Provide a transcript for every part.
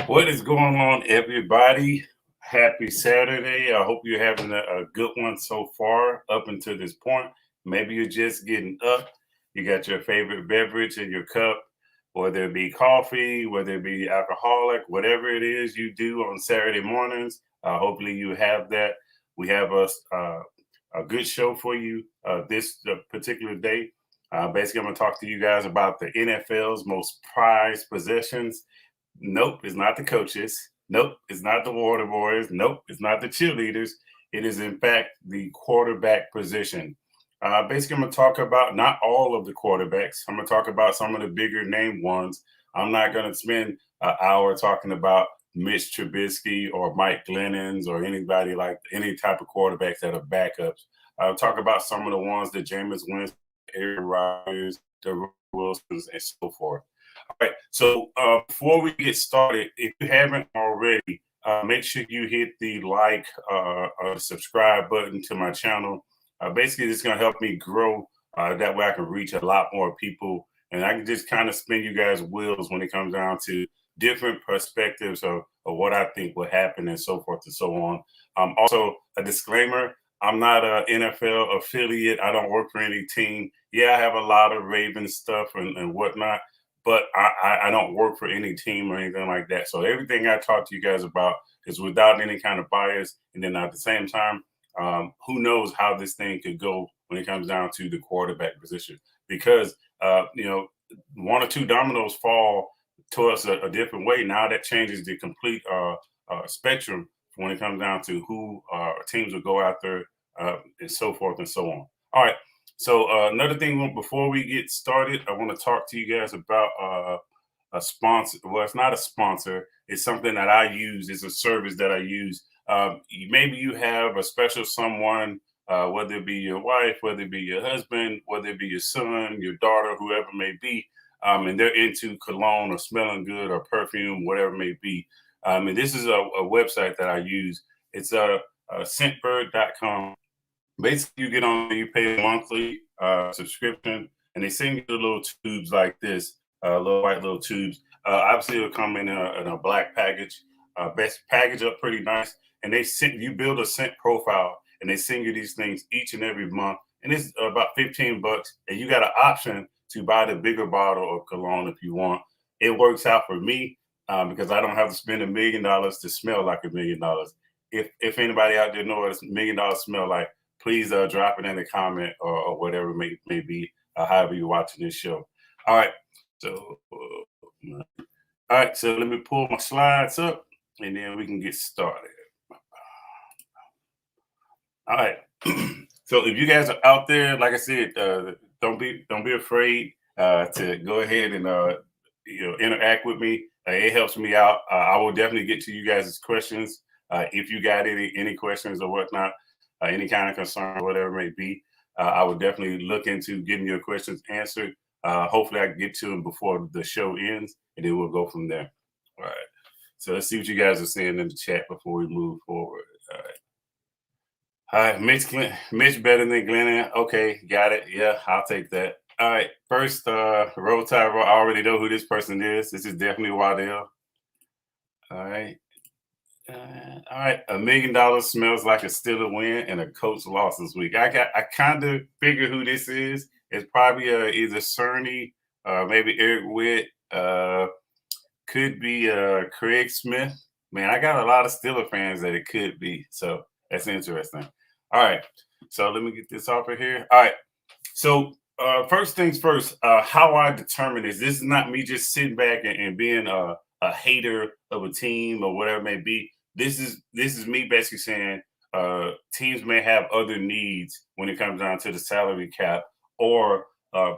What is going on, everybody? Happy Saturday. I hope you're having a good one so far up until this point. Maybe you're just getting up. You got your favorite beverage in your cup, whether it be coffee, whether it be alcoholic, whatever it is you do on Saturday mornings. Hopefully you have that. We have a good show for you this particular day. Basically, I'm going to talk to you guys about the NFL's most prized possessions. Nope, it's not the coaches. Nope, it's not the water boys. Nope, it's not the cheerleaders. It is, in fact, the quarterback position. Basically, I'm going to talk about not all of the quarterbacks. I'm going to talk about some of the bigger name ones. I'm not going to spend an hour talking about Mitch Trubisky or Mike Glennons or anybody like any type of quarterbacks that are backups. I'll talk about some of the ones that Jameis Winston, Aaron Rodgers, the Wilsons, and so forth. All right, so before we get started, if you haven't already, make sure you hit the like or subscribe button to my channel. Basically, this is going to help me grow. That way I can reach a lot more people, and I can just kind of spin you guys' wheels when it comes down to different perspectives of what I think will happen and so forth and so on. Also, a disclaimer, I'm not an NFL affiliate. I don't work for any team. Yeah, I have a lot of Ravens stuff and whatnot, but I don't work for any team or anything like that. So everything I talk to you guys about is without any kind of bias. And then at the same time, who knows how this thing could go when it comes down to the quarterback position? Because, one or two dominoes fall to us a different way. Now that changes the complete spectrum when it comes down to who teams will go after and so forth and so on. All right. So another thing before we get started, I want to talk to you guys about a sponsor. Well, it's not a sponsor. It's something that I use. It's a service that I use. Maybe you have a special someone, whether it be your wife, whether it be your husband, whether it be your son, your daughter, whoever it may be, and they're into cologne or smelling good or perfume, whatever it may be. And this is a website that I use. It's scentbird.com. Basically, you get on, you pay a monthly subscription, and they send you the little tubes like this, little white little tubes. Obviously, it'll come in a black package. Best package up pretty nice, and you build a scent profile, and they send you these things each and every month, and it's about $15, and you got an option to buy the bigger bottle of cologne if you want. It works out for me because I don't have to spend $1 million to smell like $1 million. If anybody out there knows what $1 million smell like, please drop it in the comment or whatever it may be, however you're watching this show. All right. So let me pull my slides up, and then we can get started. All right. So if you guys are out there, like I said, don't be afraid to go ahead and interact with me. It helps me out. I will definitely get to you guys' questions if you got any questions or whatnot. Any kind of concern, whatever it may be, I would definitely look into getting your questions answered. Hopefully, I can get to them before the show ends, and then we'll go from there. All right. So let's see what you guys are saying in the chat before we move forward. All right. Mitch better than Glennon. Okay, got it. Yeah, I'll take that. All right. First, Roll Tide. I already know who this person is. This is definitely Waddell. All right. All right, $1 million smells like a Steeler win and a coach loss this week. I kind of figure who this is. It's probably either Cerny, maybe Eric Witt, could be Craig Smith. Man, I got a lot of Steeler fans that it could be, so that's interesting. All right, so let me get this off of here. All right, so first things first, how I determine this is not me just sitting back and being a hater of a team or whatever it may be. This is me basically saying teams may have other needs when it comes down to the salary cap or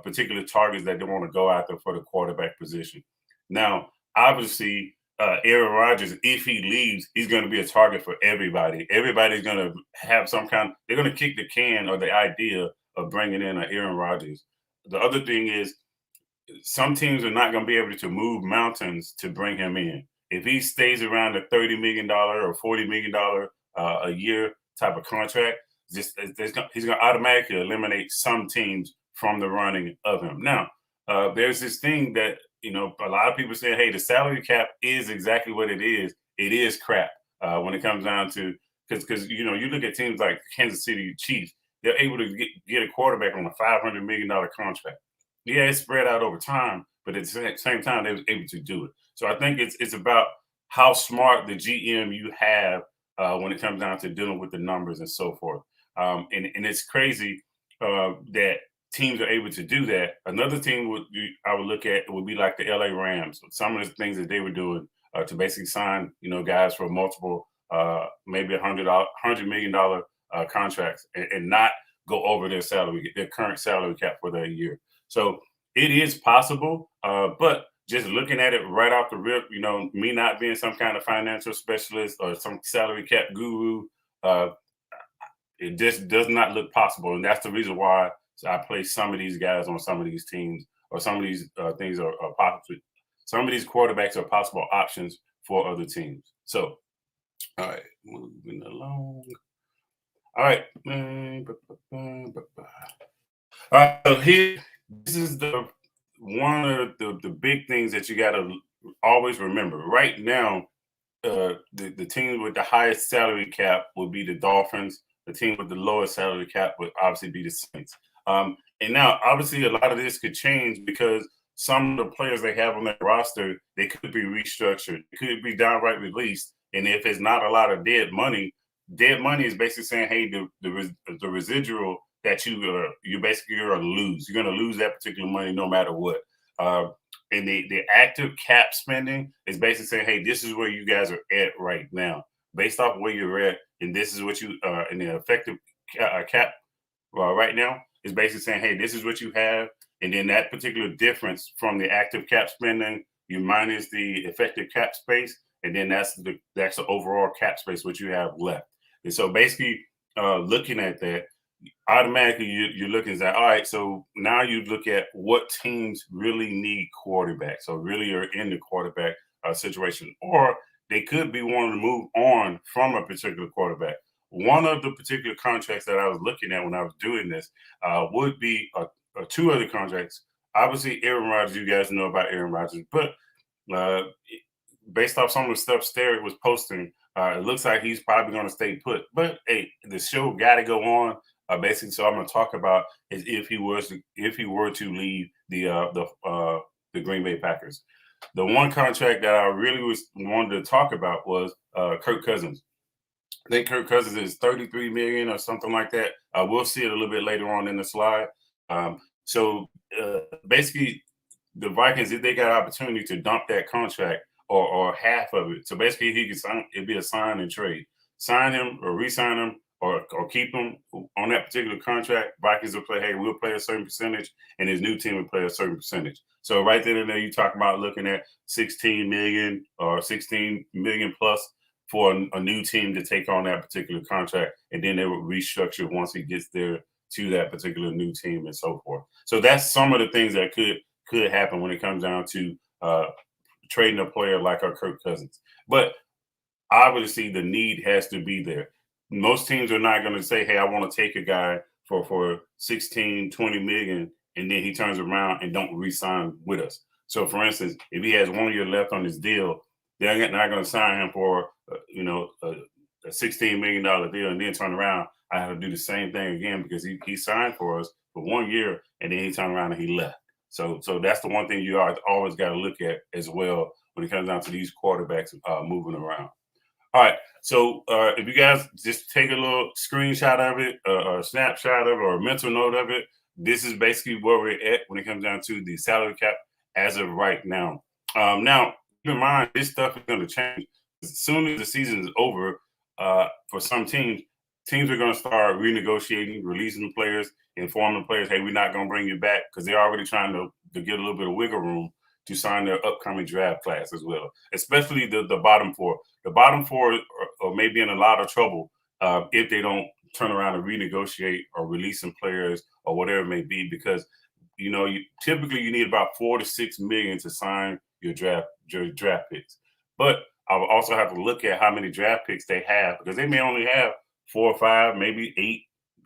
particular targets that they want to go after for the quarterback position. Now, obviously, Aaron Rodgers, if he leaves, he's going to be a target for everybody. Everybody's going to have they're going to kick the can or the idea of bringing in an Aaron Rodgers. The other thing is, some teams are not going to be able to move mountains to bring him in. If he stays around the $30 million or $40 million a year type of contract, he's going to automatically eliminate some teams from the running of him. Now, there's this thing that, a lot of people say, hey, the salary cap is exactly what it is. It is crap when it comes down to, because, you look at teams like Kansas City Chiefs, they're able to get a quarterback on a $500 million contract. Yeah, it's spread out over time, but at the same time, they was able to do it. So I think it's about how smart the GM you have when it comes down to dealing with the numbers and so forth. And it's crazy that teams are able to do that. Another team I would look at would be like the LA Rams. Some of the things that they were doing to basically sign, guys for multiple, maybe $100 million contracts and not go over their current salary cap for that year. So it is possible, but just looking at it right off the rip, me not being some kind of financial specialist or some salary cap guru, it just does not look possible. And that's the reason why I place some of these guys on some of these teams, or some of these things are possible. Some of these quarterbacks are possible options for other teams. So, all right, moving along. All right. All right, so this is one of the big things that you got to always remember. Right now, the team with the highest salary cap will be the Dolphins. The team with the lowest salary cap would obviously be the Saints. And now, obviously, a lot of this could change because some of the players they have on their roster, they could be restructured. It could be downright released. And if it's not a lot of dead money is basically saying, hey, the residual that you basically are going to lose. You're going to lose that particular money no matter what. And the active cap spending is basically saying, hey, this is where you guys are at right now, based off where you're at, and this is what you in the effective cap right now is basically saying, hey, this is what you have, and then that particular difference from the active cap spending, you minus the effective cap space, and then that's the overall cap space what you have left. And so basically, looking at that, automatically you're looking at, all right, so now you look at what teams really need quarterbacks or really are in the quarterback situation, or they could be wanting to move on from a particular quarterback. One of the particular contracts that I was looking at when I was doing this would be two other contracts. Obviously, Aaron Rodgers, you guys know about Aaron Rodgers, but based off some of the stuff Sterritt was posting, it looks like he's probably going to stay put. But hey, the show got to go on. Basically, so I'm going to talk about is if he were to leave the Green Bay Packers. The one contract that I really wanted to talk about was Kirk Cousins. I think Kirk Cousins is $33 million or something like that. We'll see it a little bit later on in the slide. So basically, the Vikings, if they got an opportunity to dump that contract or half of it, so basically he could sign, it'd be a sign and trade. Sign him or re-sign him or keep him on that particular contract. Vikings will play, hey, we'll play a certain percentage, and his new team will play a certain percentage. So right then and there, you talk about looking at 16 million or 16 million plus for a new team to take on that particular contract, and then they would restructure once he gets there to that particular new team and so forth. So that's some of the things that could happen when it comes down to trading a player like our Kirk Cousins. But obviously the need has to be there. Most teams are not going to say, hey, I want to take a guy for 16, 20 million, and then he turns around and don't re-sign with us. So for instance, if he has 1 year left on his deal, they're not going to sign him for a $16 million deal and then turn around. I have to do the same thing again because he signed for us for 1 year and then he turned around and he left. So that's the one thing you always got to look at as well when it comes down to these quarterbacks moving around. All right, so if you guys just take a little screenshot of it, or a snapshot of it, or a mental note of it, this is basically where we're at when it comes down to the salary cap as of right now. Now, keep in mind, this stuff is going to change. As soon as the season is over, for some teams teams are going to start renegotiating, releasing players, informing players, hey, we're not going to bring you back because they're already trying to get a little bit of wiggle room to sign their upcoming draft class as well, especially the bottom four. The bottom four are maybe in a lot of trouble if they don't turn around and renegotiate or release some players or whatever it may be, because typically you need about 4 to 6 million to sign your draft picks. But I will also have to look at how many draft picks they have, because they may only have 4 or 5, maybe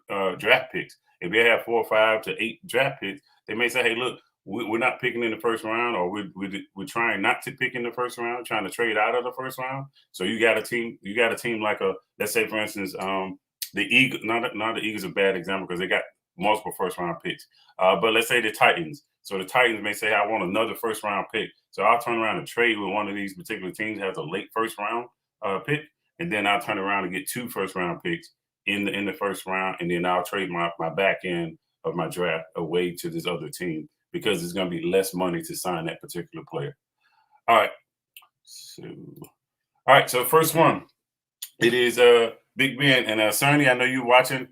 8 draft picks. If they have 4 or 5 to 8 draft picks, they may say, hey, look, we're not picking in the first round, or we're trying not to pick in the first round, trying to trade out of the first round. So you got a team like let's say, for instance, the Eagles. Not the Eagles are a bad example because they got multiple first round picks. But let's say the Titans. So the Titans may say, I want another first round pick. So I'll turn around and trade with one of these particular teams that has a late first round pick, and then I'll turn around and get 2 first round picks in the first round, and then I'll trade my back end of my draft away to this other team, because it's going to be less money to sign that particular player. All right. So first one, it is Big Ben. And Cerny, I know you're watching.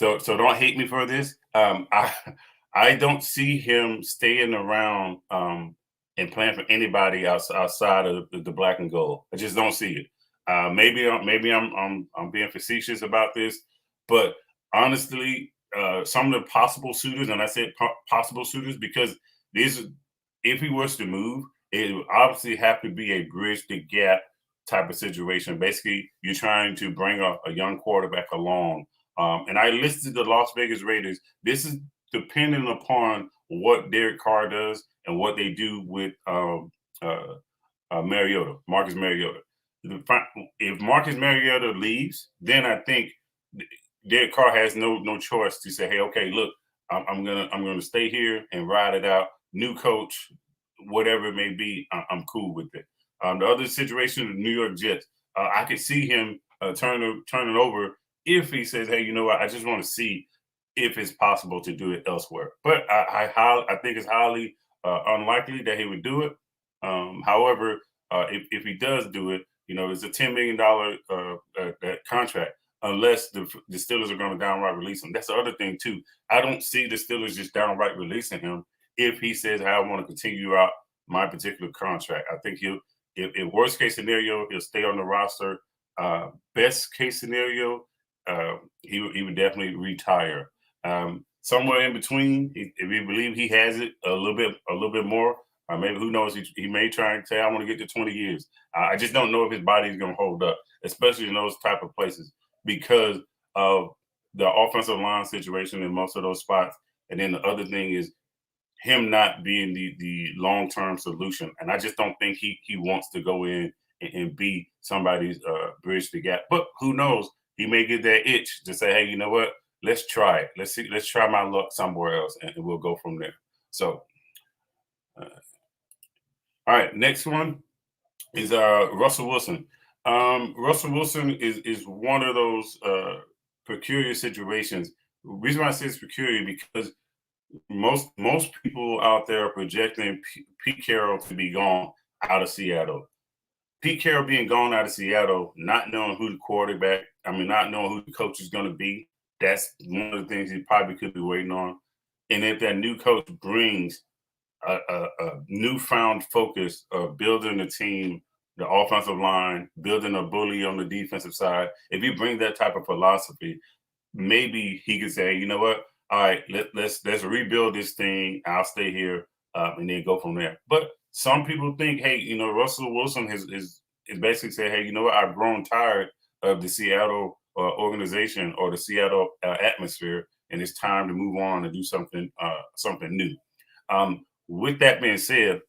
So don't hate me for this. I don't see him staying around and playing for anybody outside of the black and gold. I just don't see it. Maybe I'm being facetious about this, but honestly, some of the possible suitors, and I said possible suitors because if he was to move, it would obviously have to be a bridge the gap type of situation. Basically, you're trying to bring a young quarterback along. And I listed the Las Vegas Raiders. This is depending upon what Derek Carr does and what they do with Marcus Mariota. If Marcus Mariota leaves, then I think Derek Carr has no choice to say, hey, okay, look, I'm gonna stay here and ride it out. New coach, whatever it may be, I'm cool with it. The other situation, the New York Jets, I could see him turning over if he says, hey, you know what, I just want to see if it's possible to do it elsewhere. But I think it's highly unlikely that he would do it. However, if he does do it, it's a $10 million contract, unless the Steelers are going to downright release him. That's the other thing, too. I don't see the Steelers just downright releasing him if he says, I want to continue out my particular contract. I think if worst case scenario, he'll stay on the roster. Best case scenario, he would definitely retire. Somewhere in between, if we believe he has it a little bit more, maybe, who knows, he may try and say, I want to get to 20 years. I just don't know if his body is going to hold up, especially in those type of places, because of the offensive line situation in most of those spots. And then the other thing is him not being the long-term solution. And I just don't think he wants to go in and be somebody's bridge the gap. But who knows? He may get that itch to say, hey, you know what? Let's try it. Let's try my luck somewhere else, and we'll go from there. So, all right, next one is Russell Wilson. Russell Wilson is one of those peculiar situations. The reason why I say it's peculiar because most people out there are projecting Pete Carroll to be gone out of Seattle. Pete Carroll being gone out of Seattle, not knowing who not knowing who the coach is going to be, that's one of the things he probably could be waiting on. And if that new coach brings a newfound focus of building the team, the offensive line, building a bully on the defensive side, if you bring that type of philosophy, maybe he could say, you know what, all right, let's rebuild this thing. I'll stay here and then go from there. But some people think, hey, Russell Wilson is basically saying, hey, you know what, I've grown tired of the Seattle organization or the Seattle atmosphere, and it's time to move on and do something new. With that being said,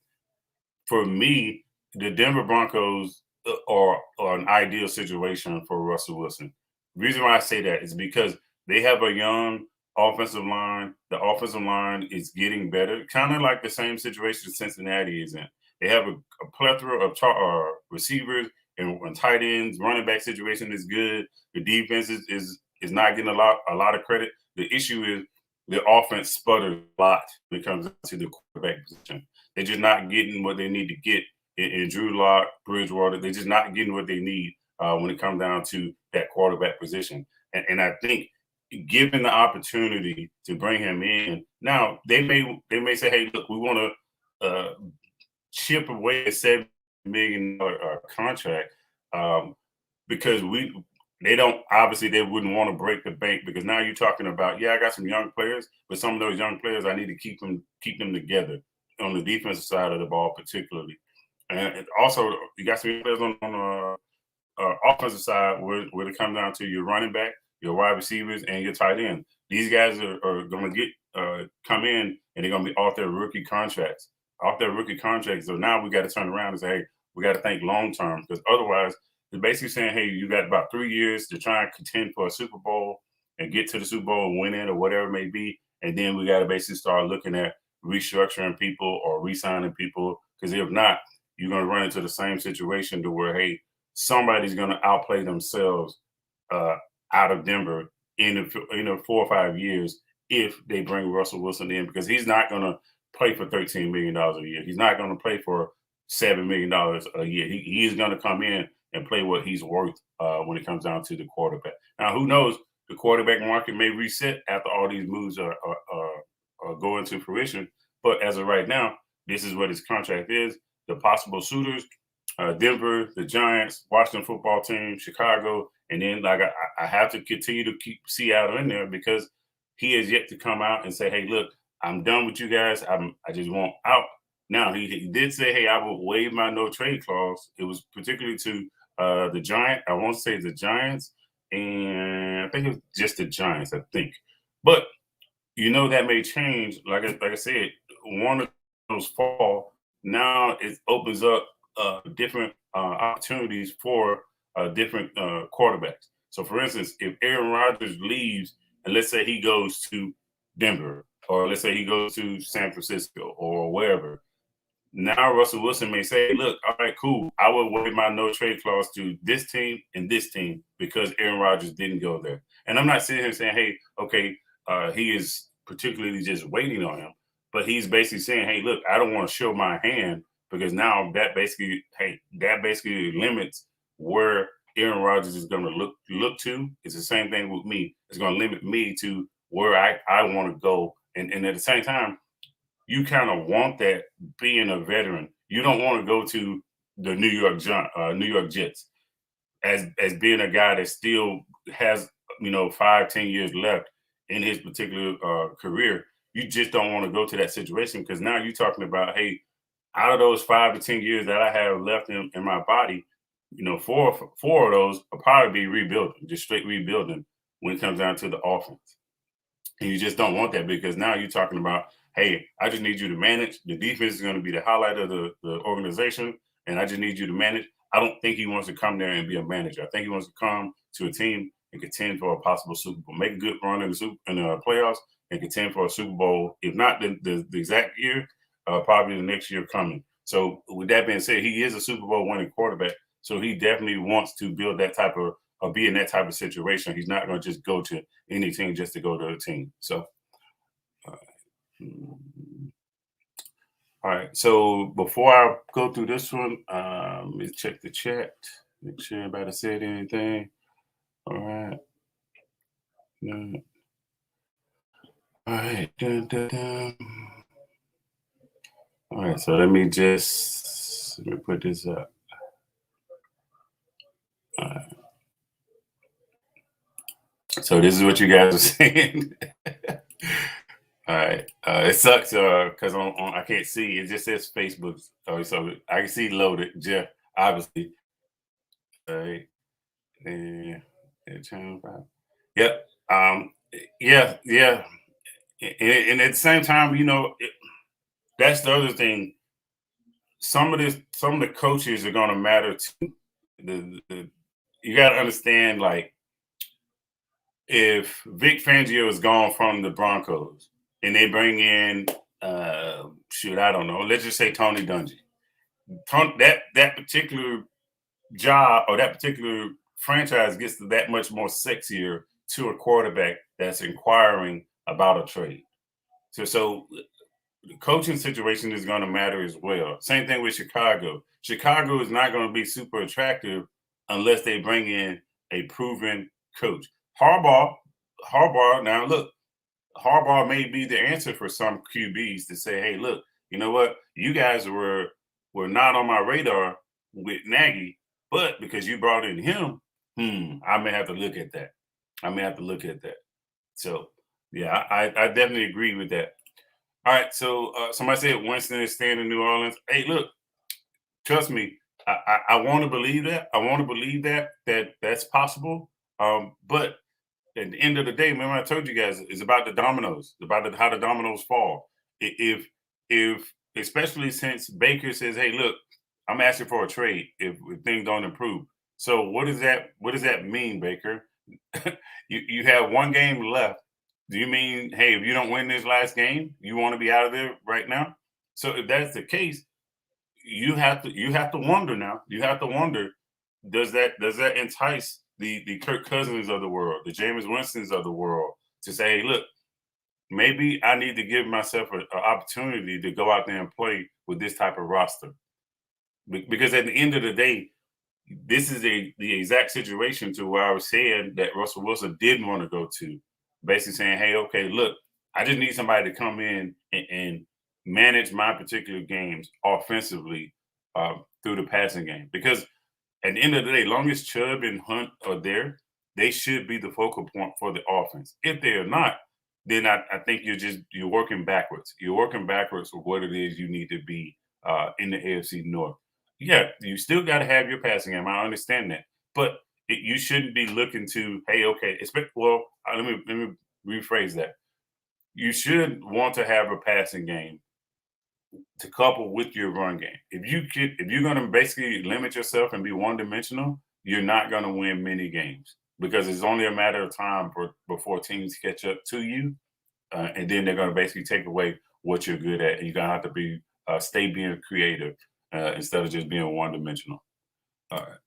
for me, the Denver Broncos are an ideal situation for Russell Wilson. The reason why I say that is because they have a young offensive line. The offensive line is getting better, kind of like the same situation Cincinnati is in. They have a plethora of receivers and tight ends. Running back situation is good. The defense is not getting a lot of credit. The issue is the offense sputters a lot when it comes to the quarterback position. They're just not getting what they need to get in Drew Lock, Bridgewater. They're just not getting what they need when it comes down to that quarterback position. And I think given the opportunity to bring him in, now they may say, hey, look, we want to chip away a $7 million contract because they wouldn't want to break the bank, because now you're talking about, I got some young players, but some of those young players, I need to keep them together on the defensive side of the ball, particularly. And also, you got some players on the offensive side where it comes down to your running back, your wide receivers, and your tight end. These guys are going to come in, and they're going to be off their rookie contracts. So now we got to turn around and say, hey, we got to think long term, because otherwise, it's basically saying, hey, you got about 3 years to try and contend for a Super Bowl and get to the Super Bowl and win it, or whatever it may be. And then we got to basically start looking at restructuring people or re-signing people, because if not, you're going to run into the same situation to where, hey, somebody's going to outplay themselves out of Denver in 4 or 5 years if they bring Russell Wilson in, because he's not going to play for $13 million a year. He's not going to play for $7 million a year. He is going to come in and play what he's worth when it comes down to the quarterback. Now, who knows? The quarterback market may reset after all these moves are go into fruition. But as of right now, this is what his contract is. The possible suitors: Denver, the Giants, Washington football team, Chicago, and then I have to continue to keep Seattle in there, because he has yet to come out and say, hey, look, I'm done with you guys. I just want out. Now, he did say, hey, I will waive my no trade clause. It was particularly to the Giants. I won't say the Giants, and I think it was just the Giants, I think. But, that may change. Like I said, one of those fall. Now it opens up different opportunities for different quarterbacks. So, for instance, if Aaron Rodgers leaves, and let's say he goes to Denver, or let's say he goes to San Francisco or wherever, now Russell Wilson may say, look, all right, cool, I will waive my no trade clause to this team and this team because Aaron Rodgers didn't go there. And I'm not sitting here saying, hey, okay, he is particularly just waiting on him, but he's basically saying, hey, look, I don't want to show my hand, because now that basically limits where Aaron Rodgers is going to look to. It's the same thing with me. It's going to limit me to where I want to go. And at the same time, you kind of want that, being a veteran. You don't want to go to the New York Jets as being a guy that still has 5-10 years left in his particular career. You just don't want to go to that situation, because now you're talking about, hey, out of those 5 to 10 years that I have left in my body, four of those will probably be rebuilding, just straight rebuilding when it comes down to the offense. And you just don't want that, because now you're talking about, hey, I just need you to manage. The defense is going to be the highlight of the organization, and I just need you to manage. I don't think he wants to come there and be a manager. I think he wants to come to a team and contend for a possible Super Bowl, make a good run in the playoffs, and contend for a Super Bowl, if not the exact year, probably the next year coming. So with that being said, he is a Super Bowl winning quarterback, so he definitely wants to build that type of, or be in that type of situation. He's not going to just go to any team just to go to a team. So, all right. So before I go through this one, let me check the chat, make sure everybody said anything. All right. No. All right. Dun, dun, dun. All right. So let me put this up. All right. So this is what you guys are saying. All right. It sucks because I can't see. It just says Facebook. So I can see loaded, Jeff, obviously. All right. And channel 5. Yep. Yeah. And at the same time, that's the other thing. Some of the coaches are going to matter too. You got to understand, like, if Vic Fangio is gone from the Broncos and they bring in, I don't know, let's just say Tony Dungy. That particular job or that particular franchise gets that much more sexier to a quarterback that's inquiring about a trade. So the coaching situation is going to matter as well. Same thing with Chicago. Chicago is not going to be super attractive unless they bring in a proven coach. Harbaugh. Now look, Harbaugh may be the answer for some QBs to say, "Hey, look, you know what? You guys were not on my radar with Nagy, but because you brought in him, I may have to look at that. I may have to look at that." So, yeah, I definitely agree with that. All right, so somebody said Winston is staying in New Orleans. Hey, look, trust me, I want to believe that. I want to believe that's possible. But at the end of the day, remember I told you guys, it's about the dominoes, about how the dominoes fall. If especially since Baker says, "Hey, look, I'm asking for a trade if things don't improve." So what does that mean, Baker? You have one game left. Do you mean, hey, if you don't win this last game, you want to be out of there right now? So if that's the case, you have to wonder now. You have to wonder, does that entice the Kirk Cousins of the world, the Jameis Winstons of the world to say, hey, look, maybe I need to give myself an opportunity to go out there and play with this type of roster. Because at the end of the day, this is the exact situation to where I was saying that Russell Wilson didn't want to go to. Basically saying, hey, okay, look, I just need somebody to come in and manage my particular games offensively through the passing game. Because at the end of the day, long as Chubb and Hunt are there, they should be the focal point for the offense. If they are not, then I think you're working backwards. You're working backwards with what it is you need to be in the AFC North. Yeah, you still got to have your passing game. I understand that, but you shouldn't be looking to, hey, okay, let me rephrase that. You should want to have a passing game to couple with your run game. If you're going to basically limit yourself and be one dimensional, you're not going to win many games because it's only a matter of time before teams catch up to you, and then they're going to basically take away what you're good at, and you're going to have to be stay being creative instead of just being one dimensional. All right.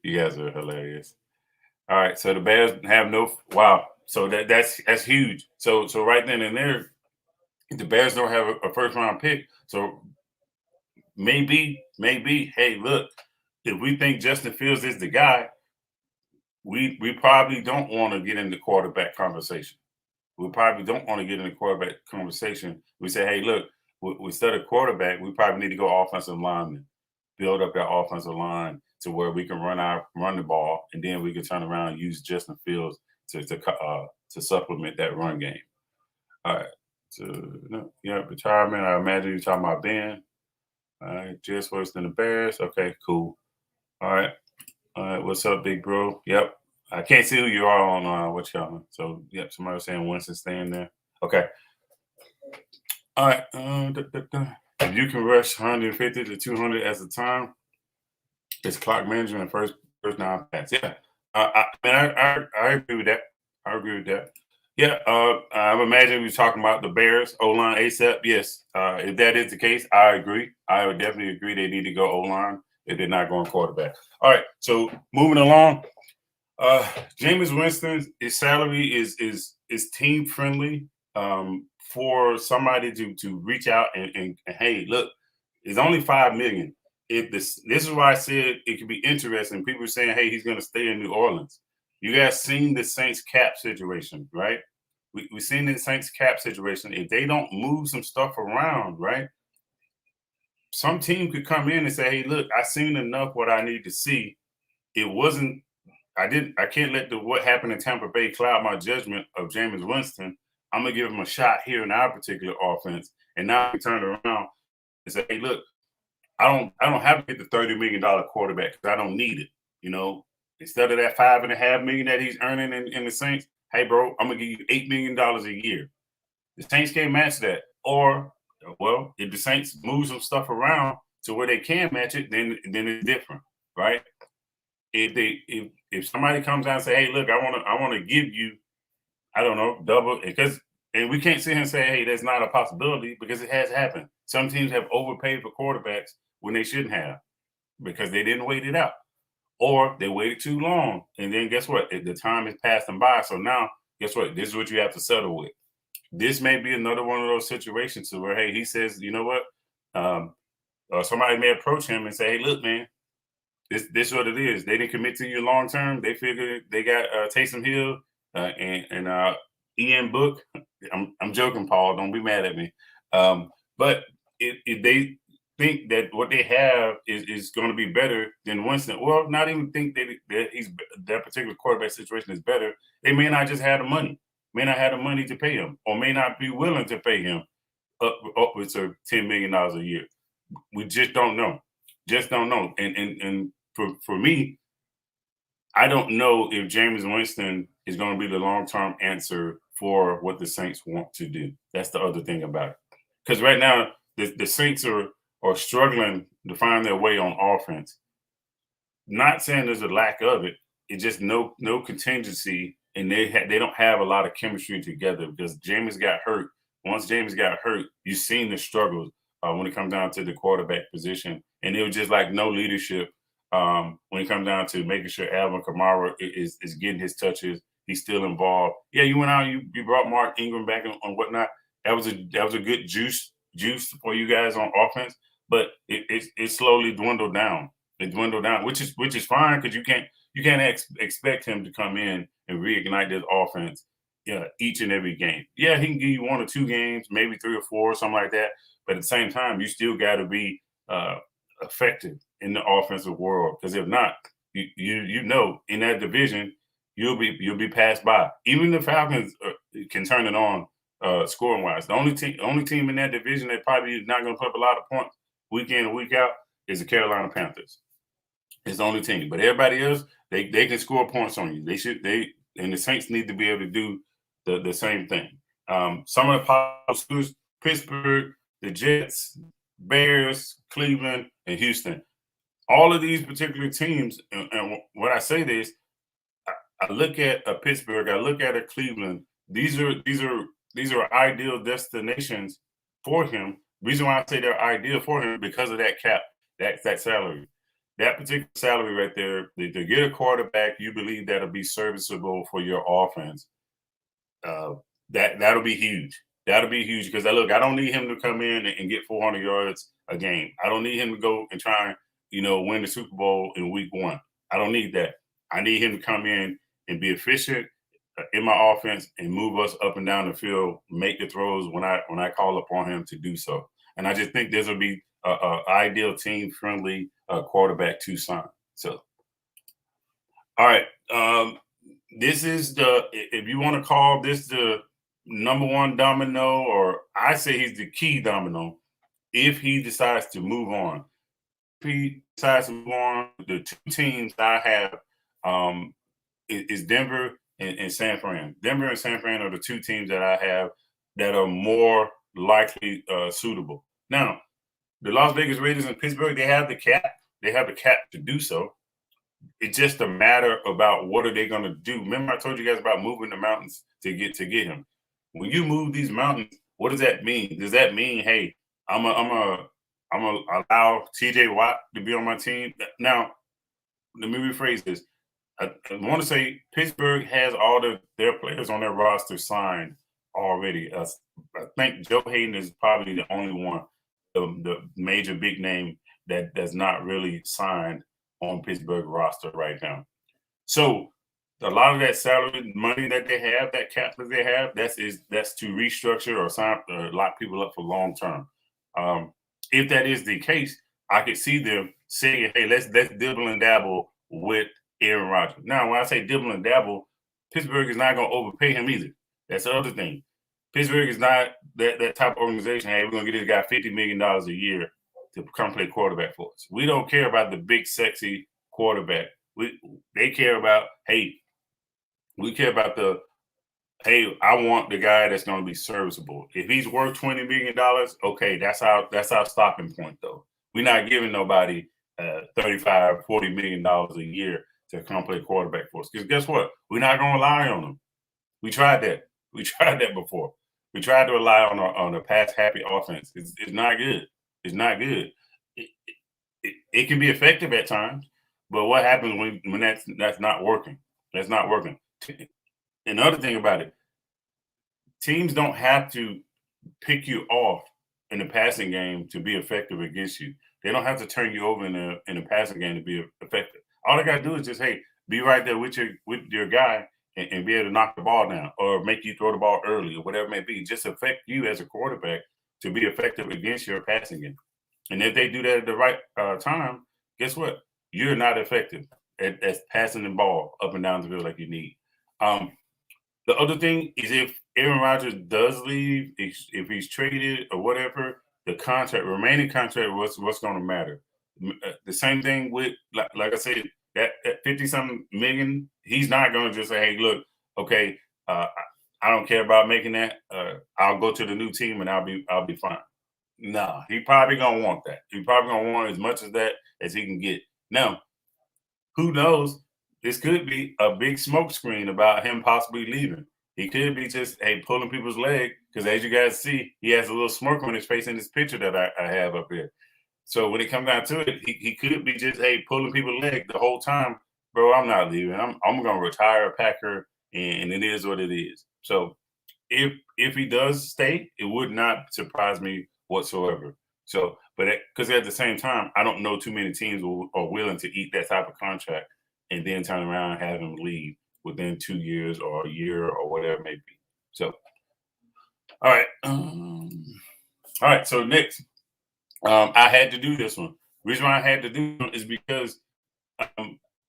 You guys are hilarious. All right, so the Bears have wow. So that's huge. So right then and there, the Bears don't have a first round pick. So maybe, hey, look, if we think Justin Fields is the guy, we probably don't want to get in the quarterback conversation. We probably don't want to get in the quarterback conversation. We say, hey, look, instead of quarterback, we probably need to go offensive lineman, build up that offensive line to where we can run the ball, and then we can turn around and use Justin Fields to supplement that run game. All right. So retirement. I imagine you're talking about Ben. All right, just worse than the Bears. Okay, cool. All right. What's up, big bro? Yep. I can't see who you are on what y'all. So yep, somebody was saying Winston staying there. Okay. All right. If you can rush 150 to 200 at a time, it's clock management first down pass. Yeah. I agree with that. I agree with that. Yeah. I'm imagining we're talking about the Bears O-line ASAP. Yes. If that is the case, I agree. I would definitely agree they need to go O-line if they're not going quarterback. All right. So moving along. Jameis Winston, his salary is team friendly for somebody to reach out and hey, look, it's only $5 million. If this is why I said it could be interesting. People are saying, hey, he's going to stay in New Orleans. You guys seen the Saints cap situation, right? We've seen the Saints cap situation. If they don't move some stuff around, right? Some team could come in and say, hey, look, I seen enough what I need to see. It wasn't I can't let what happened in Tampa Bay cloud my judgment of Jameis Winston. I'm gonna give him a shot here in our particular offense. And now we turn around and say, hey, look, I don't have to get the $30 million quarterback because I don't need it. You know, instead of that $5.5 million that he's earning in the Saints, hey bro, I'm gonna give you $8 million a year. The Saints can't match that. Or, well, if the Saints move some stuff around to where they can match it, then it's different, right? If somebody comes out and say, hey, look, I want to give you, I don't know, double, and we can't sit here and say, hey, that's not a possibility because it has happened. Some teams have overpaid for quarterbacks when they shouldn't have because they didn't wait it out, or they waited too long, and then guess what? The time has passed them by. So now, guess what? This is what you have to settle with. This may be another one of those situations to where, hey, he says, you know what? Or somebody may approach him and say, "Hey, look, man, this what it is. They didn't commit to you long term. They figured they got Taysom Hill and Ian Book. I'm joking, Paul. Don't be mad at me. But if they think that what they have is going to be better than Winston, well, not even think that particular quarterback situation is better. They may not just have the money, may not have the money to pay him, or may not be willing to pay him upwards of $10 million a year. We just don't know. Just don't know. And for me, I don't know if Jameis Winston is going to be the long-term answer for what the Saints want to do. That's the other thing about it. Because right now, the Saints are struggling to find their way on offense. Not saying there's a lack of it. It's just no contingency, and they don't have a lot of chemistry together because Jameis got hurt. Once Jameis got hurt, you've seen the struggles when it comes down to the quarterback position, and it was just like no leadership when it comes down to making sure Alvin Kamara is getting his touches. He's still involved. Yeah, you went out, you brought Mark Ingram back and whatnot. That was a good juice for you guys on offense, but it slowly dwindled down. It dwindled down, which is fine because you can't expect him to come in and reignite this offense each and every game. Yeah, he can give you 1 or 2 games, maybe 3 or 4, something like that. But at the same time, you still got to be effective in the offensive world because if not, you know in that division you'll be passed by. Even the Falcons can turn it on scoring wise. The only team in that division that probably is not going to put up a lot of points week in and week out is the Carolina Panthers. It's the only team, but everybody else they can score points on you. And the Saints need to be able to do the same thing. Some of the possible Pittsburgh, the Jets, Bears, Cleveland, and Houston. All of these particular teams, and when I say this, I look at a Pittsburgh, I look at a Cleveland. These are ideal destinations for him. Reason why I say they're ideal for him because of that cap, that salary. That particular salary right there, to get a quarterback you believe that'll be serviceable for your offense, that'll be huge. That'll be huge because look, I don't need him to come in and get 400 yards a game. I don't need him to go and try and win the Super Bowl in week 1. I don't need that. I need him to come in and be efficient in my offense and move us up and down the field, make the throws when I call upon him to do so. And I just think this will be a ideal team friendly quarterback to sign. So, all right. This is if you want to call this the number 1 domino, or I say he's the key domino if he decides to move on. If he decides to move on, the 2 teams I have is Denver and San Fran. Denver and San Fran are the 2 teams that I have that are more likely suitable. Now, the Las Vegas Raiders and Pittsburgh, they have the cap. They have the cap to do so. It's just a matter about what are they going to do. Remember, I told you guys about moving the mountains to get him. When you move these mountains, what does that mean? Does that mean, hey, I'm gonna allow TJ Watt to be on my team? Now, let me rephrase this. I want to say Pittsburgh has all their players on their roster signed already. I think Joe Hayden is probably the only one, the major big name that's not really signed on Pittsburgh roster right now. So a lot of that salary money that they have, that cap that they have, that's to restructure or sign lock people up for long term. If that is the case, I could see them saying, "Hey, let's dibble and dabble with Aaron Rodgers." Now, when I say dibble and dabble, Pittsburgh is not going to overpay him either. That's the other thing. Pittsburgh is not that type of organization. Hey, we're going to get this guy $50 million a year to come play quarterback for us. We don't care about the big, sexy quarterback. They care about, hey, we care about hey, I want the guy that's going to be serviceable. If he's worth $20 million, okay, that's our stopping point, though. We're not giving nobody $35, $40 million a year to come play quarterback for us. Because guess what? We're not going to rely on them. We tried that. We tried that before. We tried to rely on a pass-happy offense. It's not good. It's not good. It can be effective at times, but what happens when that's not working? That's not working. Another thing about it, teams don't have to pick you off in the passing game to be effective against you. They don't have to turn you over in the passing game to be effective. All they got to do is just, hey, be right there with your guy and be able to knock the ball down or make you throw the ball early or whatever it may be. Just affect you as a quarterback to be effective against your passing game. And if they do that at the right time, guess what? You're not effective at passing the ball up and down the field like you need. The other thing is if Aaron Rodgers does leave, if he's traded or whatever, the remaining contract, what's going to matter? The same thing with, like I said, that 50-something million, he's not going to just say, hey, look, okay, I don't care about making that. I'll go to the new team and I'll be fine. No, he probably gonna want that. He probably gonna want as much of that as he can get. Now, who knows? This could be a big smoke screen about him possibly leaving. He could be just, hey, pulling people's leg, because as you guys see, he has a little smirk on his face in this picture that I have up here. So when it comes down to it, he could be just, hey, pulling people's leg the whole time. Bro, I'm not leaving. I'm gonna retire a Packer, and it is what it is. So if he does stay, it would not surprise me whatsoever. So, but because at the same time, I don't know too many teams are willing to eat that type of contract and then turn around and have him leave within 2 years or a year or whatever it may be. So, all right, all right. So next, I had to do this one. The reason why I had to do it is because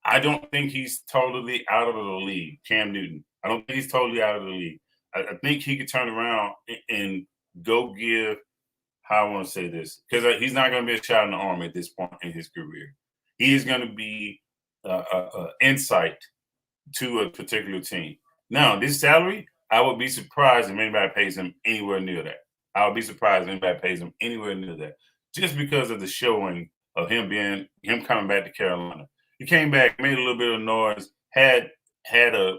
I don't think he's totally out of the league. Cam Newton. I don't think he's totally out of the league. I think he could turn around and go give, how I want to say this, because he's not going to be a shot in the arm at this point in his career. He is going to be insight to a particular team. Now, this salary, I would be surprised if anybody pays him anywhere near that. I would be surprised if anybody pays him anywhere near that, just because of the showing of him coming back to Carolina. He came back, made a little bit of noise, had a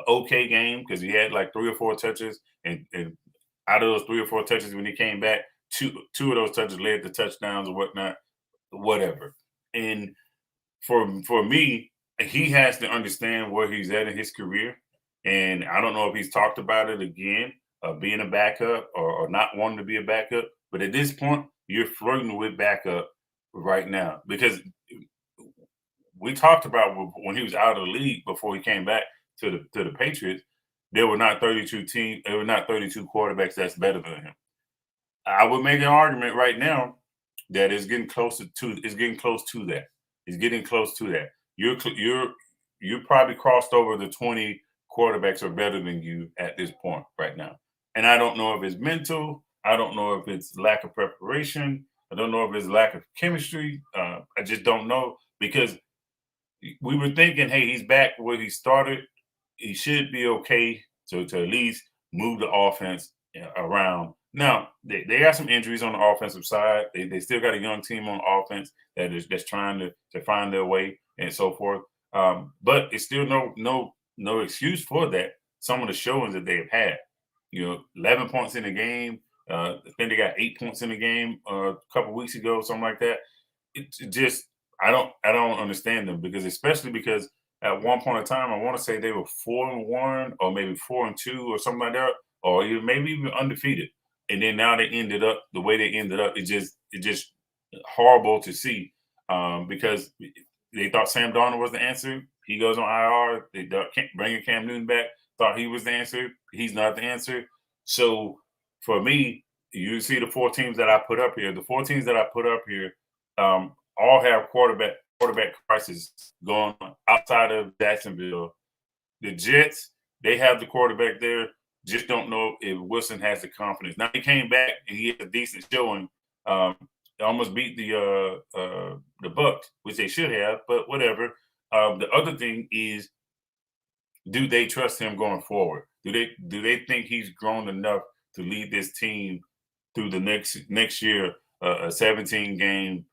okay game because he had like 3 or 4 touches, and out of those 3 or 4 touches when he came back, two of those touches led to touchdowns or whatnot, whatever. And for me, he has to understand where he's at in his career. And I don't know if he's talked about it again, being a backup or not wanting to be a backup. But at this point, you're flirting with backup right now, because we talked about when he was out of the league before he came back to the Patriots, there were not 32 quarterbacks that's better than him. I would make an argument right now that it's getting close to that. It's getting close to that. You're probably crossed over the 20 quarterbacks are better than you at this point right now. And I don't know if it's mental. I don't know if it's lack of preparation. I don't know if it's lack of chemistry. I just don't know, because we were thinking, hey, he's back where he started. He should be okay to at least move the offense around. Now, they got some injuries on the offensive side. They still got a young team on offense that's trying to find their way and so forth. But it's still no excuse for that. Some of the showings that they've had, 11 points in the game. I think they got 8 points in the game a couple weeks ago, something like that. It just, I don't understand them, especially because at one point in time, I want to say they were 4-1 or maybe 4-2 or something like that, or maybe even undefeated. And then now they ended up the way they ended up. It's just horrible to see, because they thought Sam Darnold was the answer. He goes on IR. They bringing Cam Newton back. Thought he was the answer. He's not the answer. So for me, you see the 4 teams that I put up here. The 4 teams that I put up here all have quarterback crisis going on outside of Jacksonville. The Jets, they have the quarterback there. Just don't know if Winston has the confidence. Now he came back and he had a decent showing. They almost beat the Bucks, which they should have, but whatever. The other thing is, do they trust him going forward? Do they think he's grown enough to lead this team through the next year, a 17-game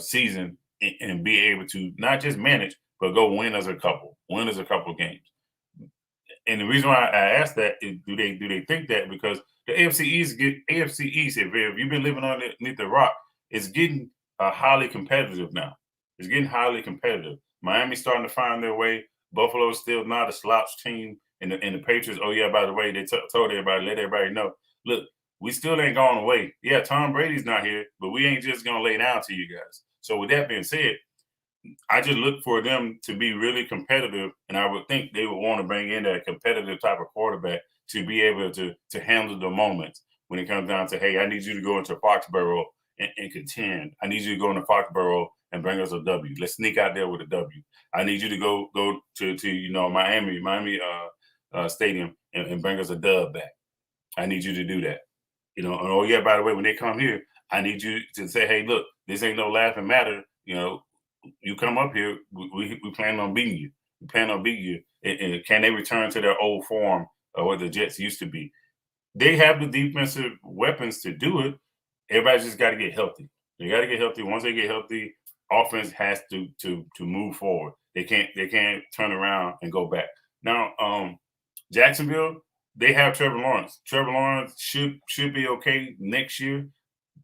season, and be able to not just manage, but go win as a couple games? And the reason why I ask that is, do they think that? Because the AFC East, if you've been living underneath the rock, it's getting highly competitive now. It's getting highly competitive. Miami's starting to find their way. Buffalo's still not a slouch team. And the Patriots, oh yeah, by the way, they told everybody, let everybody know, look, we still ain't gone away. Yeah, Tom Brady's not here, but we ain't just gonna lay down to you guys. So with that being said, I just look for them to be really competitive, and I would think they would want to bring in that competitive type of quarterback to be able to handle the moments when it comes down to, hey, I need you to go into Foxborough and contend. I need you to go into Foxborough and bring us a W. Let's sneak out there with a W. I need you to go to Miami Stadium and bring us a dub back. I need you to do that. And oh yeah, by the way, when they come here, I need you to say, hey, look, this ain't no laughing matter. You come up here, we plan on beating you. We plan on beating you. And can they return to their old form of what the Jets used to be? They have the defensive weapons to do it. Everybody just got to get healthy. They got to get healthy. Once they get healthy, offense has to move forward. They can't turn around and go back. Now, Jacksonville, they have Trevor Lawrence. Trevor Lawrence should be okay next year,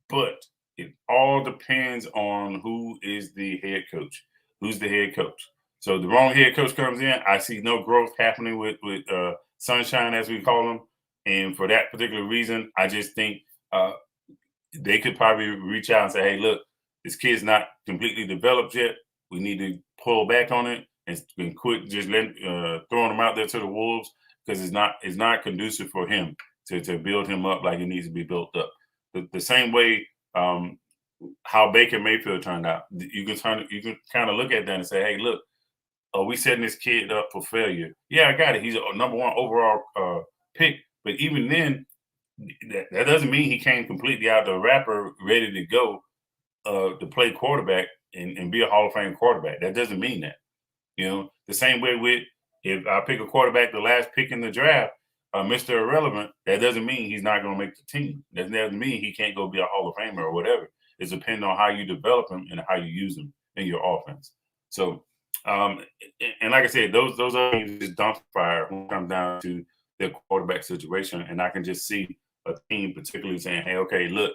but it all depends on who is the head coach. Who's the head coach? So the wrong head coach comes in. I see no growth happening with Sunshine, as we call him. And for that particular reason, I just think they could probably reach out and say, hey, look, this kid's not completely developed yet. We need to pull back on it and quit just throwing him out there to the wolves, because it's not conducive for him to build him up like he needs to be built up. The same way how Baker Mayfield turned out. You can kind of look at that and say, hey, look, are we setting this kid up for failure? Yeah, I got it. He's a number one overall pick. But even then, that doesn't mean he came completely out the wrapper ready to go to play quarterback and be a Hall of Fame quarterback. That doesn't mean that. The same way with, if I pick a quarterback the last pick in the draft, Mr. Irrelevant, that doesn't mean he's not going to make the team. That doesn't mean he can't go be a Hall of Famer or whatever. It's depending on how you develop him and how you use him in your offense. So, and like I said, those are just dump fire when it comes down to their quarterback situation. And I can just see a team particularly saying, hey, okay, look,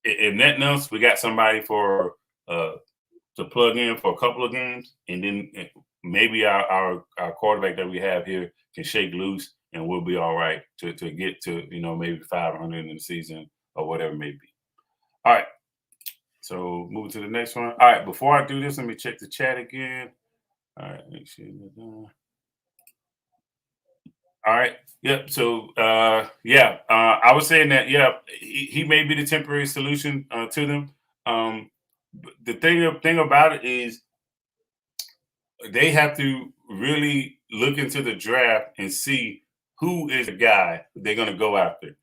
if nothing else, we got somebody for to plug in for a couple of games, and then maybe our quarterback that we have here can shake loose, and we'll be all right to get to maybe 500 in the season or whatever it may be. All right. So moving to the next one. All right. Before I do this, let me check the chat again. All right. Make sure you're done. All right. Yep. So I was saying that he may be the temporary solution to them. The thing about it is they have to really look into the draft and see who is the guy they're going to go after.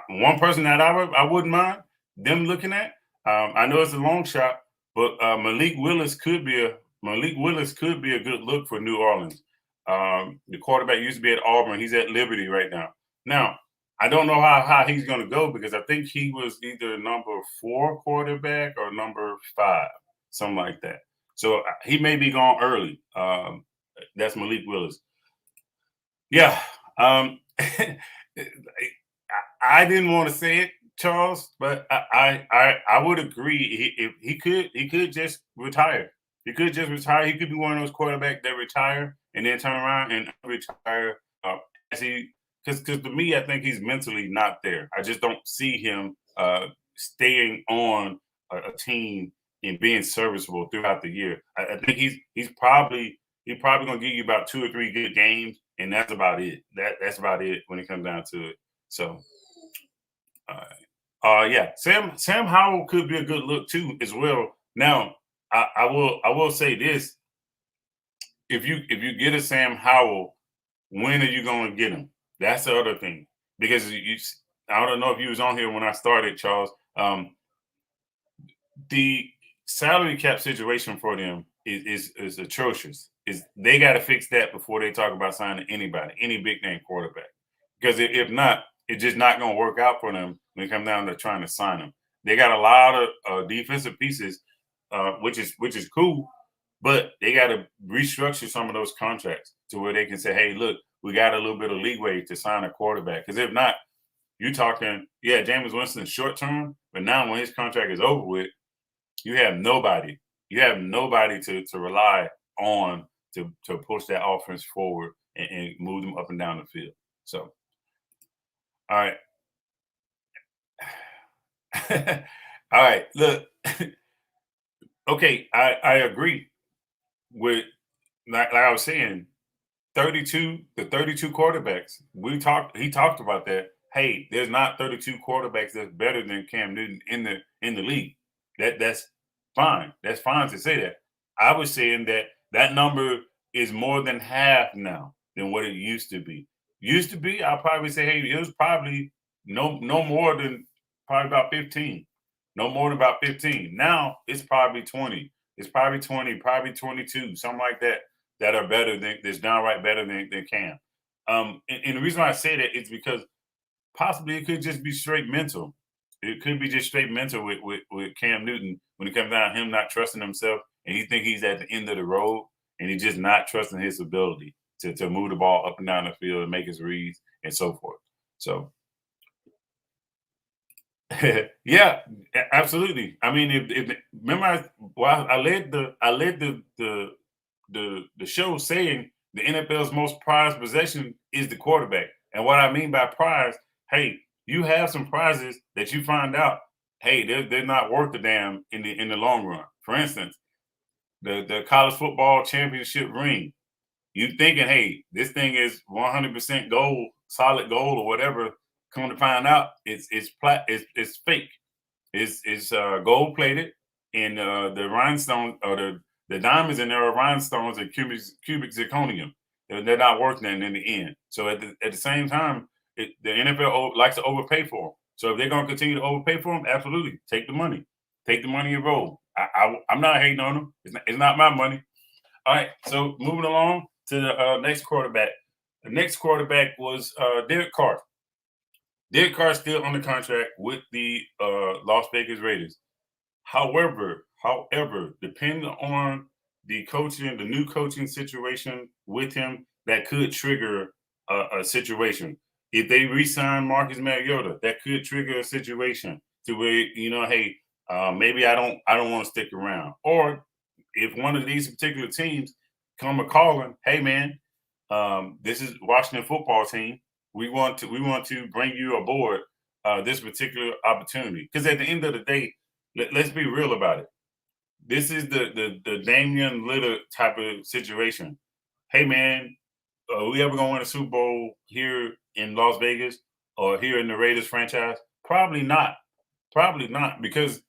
One person that I wouldn't mind them looking at. I know it's a long shot, but Malik Willis could be a good look for New Orleans. The quarterback used to be at Auburn. He's at Liberty right now. Now, I don't know how he's going to go, because I think he was either number 4 quarterback or number 5, something like that. So he may be gone early. That's Malik Willis. Yeah. I didn't want to say it, Charles, but I would agree. He could just retire. He could just retire. He could be one of those quarterbacks that retire and then turn around and retire. Because to me, I think he's mentally not there. I just don't see him staying on a team and being serviceable throughout the year. I think he's probably going to give you about 2 or 3 good games, and that's about it. That's about it when it comes down to it. So, Sam Howell could be a good look too as well. Now, I will say this: if you get a Sam Howell, when are you going to get him? That's the other thing, because I don't know if you was on here when I started, Charles. The salary cap situation for them is atrocious. They got to fix that before they talk about signing anybody, any big name quarterback. Because if not, it's just not going to work out for them when it comes down to trying to sign them. They got a lot of defensive pieces, which is cool, but they got to restructure some of those contracts to where they can say, hey, look, we got a little bit of leeway to sign a quarterback. Because if not, you're talking, Jameis Winston short term, but now when his contract is over with, you have nobody. You have nobody to rely on to push that offense forward and move them up and down the field. So, All right. All right. Look, okay, I agree with like I was saying, 32 quarterbacks. He talked about that. Hey, there's not 32 quarterbacks that's better than Cam Newton in the league. That's fine. That's fine to say that. I was saying that that number is more than half now than what it used to be. Used to be, I'll probably say, hey, it was probably no more than probably about 15. No more than about 15. Now it's probably 20. It's probably 20, probably 22, something like that are better than that's downright better than Cam. And the reason why I say that is because possibly it could just be straight mental. It could be just straight mental with Cam Newton when it comes down to him not trusting himself and he think he's at the end of the road and he's just not trusting his ability to move the ball up and down the field and make his reads and so forth. So yeah, absolutely. I mean, if remember, I led the show saying the NFL's most prized possession is the quarterback, and what I mean by prize, hey, you have some prizes that you find out, hey, they're not worth a damn in the long run. For instance, the college football championship ring. You thinking, hey, this thing is 100% gold, solid gold, or whatever. Come to find out, it's fake. It's gold plated, and the rhinestone or the diamonds in there are rhinestones and cubic zirconium. They're not worth nothing in the end. So at the same time, the NFL likes to overpay for them. So if they're going to continue to overpay for them, absolutely take the money and roll. I'm not hating on them. It's not my money. All right. So moving along to the next quarterback. The next quarterback was Derek Carr. Derek Carr still under contract with the Las Vegas Raiders. However, depending on the new coaching situation with him, that could trigger a situation. If they re-sign Marcus Mariota, that could trigger a situation to where hey, maybe I don't want to stick around. Or if one of these particular teams come a calling, hey man, this is Washington football team. We want to bring you aboard this particular opportunity. Because at the end of the day, let's be real about it. This is the Damian Lillard type of situation. Hey man, are we ever gonna win a Super Bowl here in Las Vegas or here in the Raiders franchise? Probably not. Probably not, because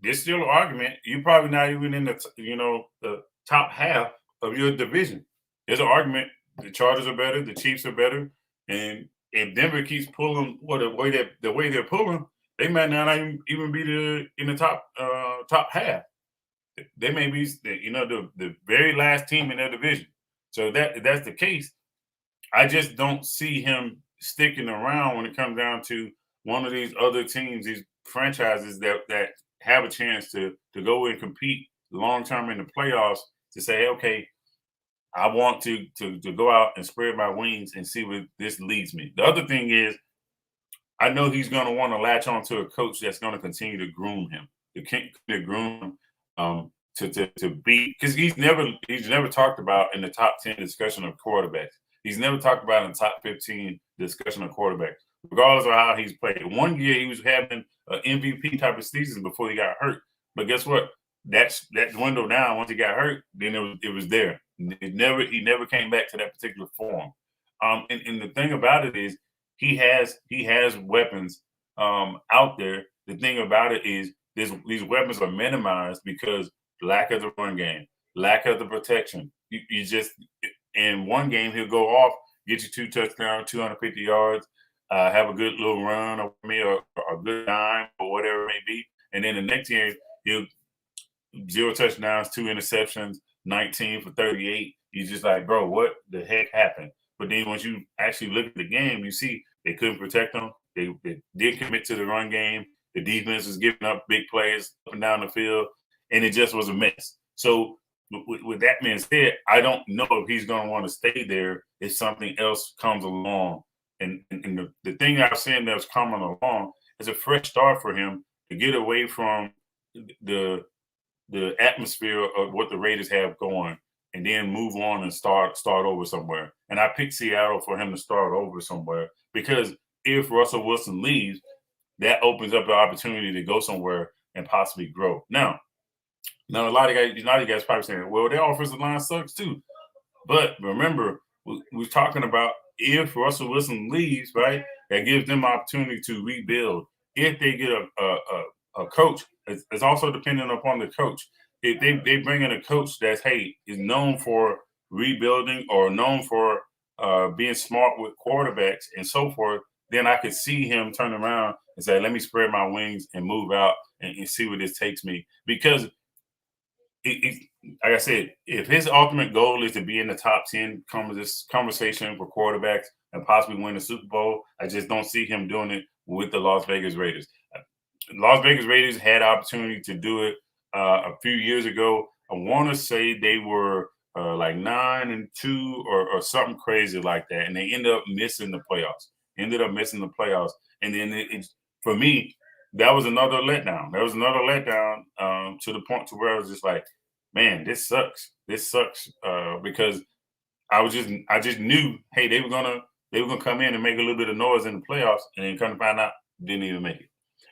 there's still an argument. You're probably not even in the top half of your division. There's an argument. The Chargers are better. The Chiefs are better. And if Denver keeps pulling the way they're pulling, they might not even be in the top half. They may be the very last team in their division. So if that's the case, I just don't see him sticking around when it comes down to one of these other teams, these franchises that have a chance to go and compete long term in the playoffs, to say, okay, I want to go out and spread my wings and see where this leads me. The other thing is, I know he's going to want to latch on to a coach that's going to continue to groom him, to groom him to be, because he's never talked about in the top 10 discussion of quarterbacks. He's never talked about in the top 15 discussion of quarterbacks, regardless of how he's played. One year he was having an MVP type of season before he got hurt, but guess what? That dwindled down once he got hurt. Then it was there. He never came back to that particular form. And the thing about it is, he has weapons out there. The thing about it is, these weapons are minimized because lack of the run game, lack of the protection. You just, in one game he'll go off, get you 2 touchdowns, 250 yards, have a good little run or a good dime or whatever it may be, and then the next year he'll 0 touchdowns, 2 interceptions, 19 for 38. You're just like, bro, what the heck happened? But then once you actually look at the game, you see they couldn't protect them. They did commit to the run game. The defense was giving up big plays up and down the field, and it just was a mess. So with that being said, I don't know if he's going to want to stay there if something else comes along. And the thing I was saying that's coming along is a fresh start for him to get away from the atmosphere of what the Raiders have going, and then move on and start over somewhere. And I picked Seattle for him to start over somewhere, because if Russell Wilson leaves, that opens up the opportunity to go somewhere and possibly grow. Now a lot of you guys probably saying, well, their offensive line sucks too. But remember, we're talking about if Russell Wilson leaves, right? That gives them opportunity to rebuild. If they get a coach, it's also dependent upon the coach. If they bring in a coach that's is known for rebuilding or known for being smart with quarterbacks and so forth, then I could see him turn around and say, "Let me spread my wings and move out and see where this takes me." Because like I said, if his ultimate goal is to be in the top 10 conversation for quarterbacks and possibly win the Super Bowl, I just don't see him doing it with the Las Vegas Raiders. Las Vegas Raiders had opportunity to do it a few years ago. I want to say they were like 9-2 or something crazy like that, and they ended up missing the playoffs. And then for me, that was another letdown. To the point to where I was just like, man, this sucks. Because I just knew, they were gonna come in and make a little bit of noise in the playoffs, and then come to find out, didn't even make it.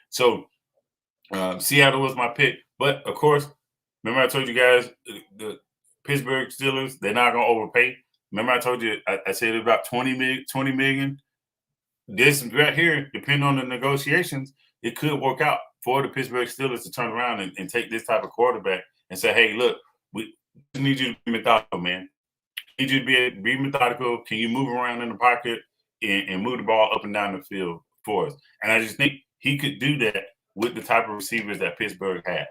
So Seattle was my pick, but of course, remember I told you guys the Pittsburgh Steelers, they're not gonna overpay. Remember I told you I said it was about 20 million. This right here, depending on the negotiations, it could work out for the Pittsburgh Steelers to turn around and take this type of quarterback and say, hey, look, we need you to be methodical, man. We need you to be methodical. Can you move around in the pocket and move the ball up and down the field for us? And I just think he could do that with the type of receivers that Pittsburgh had.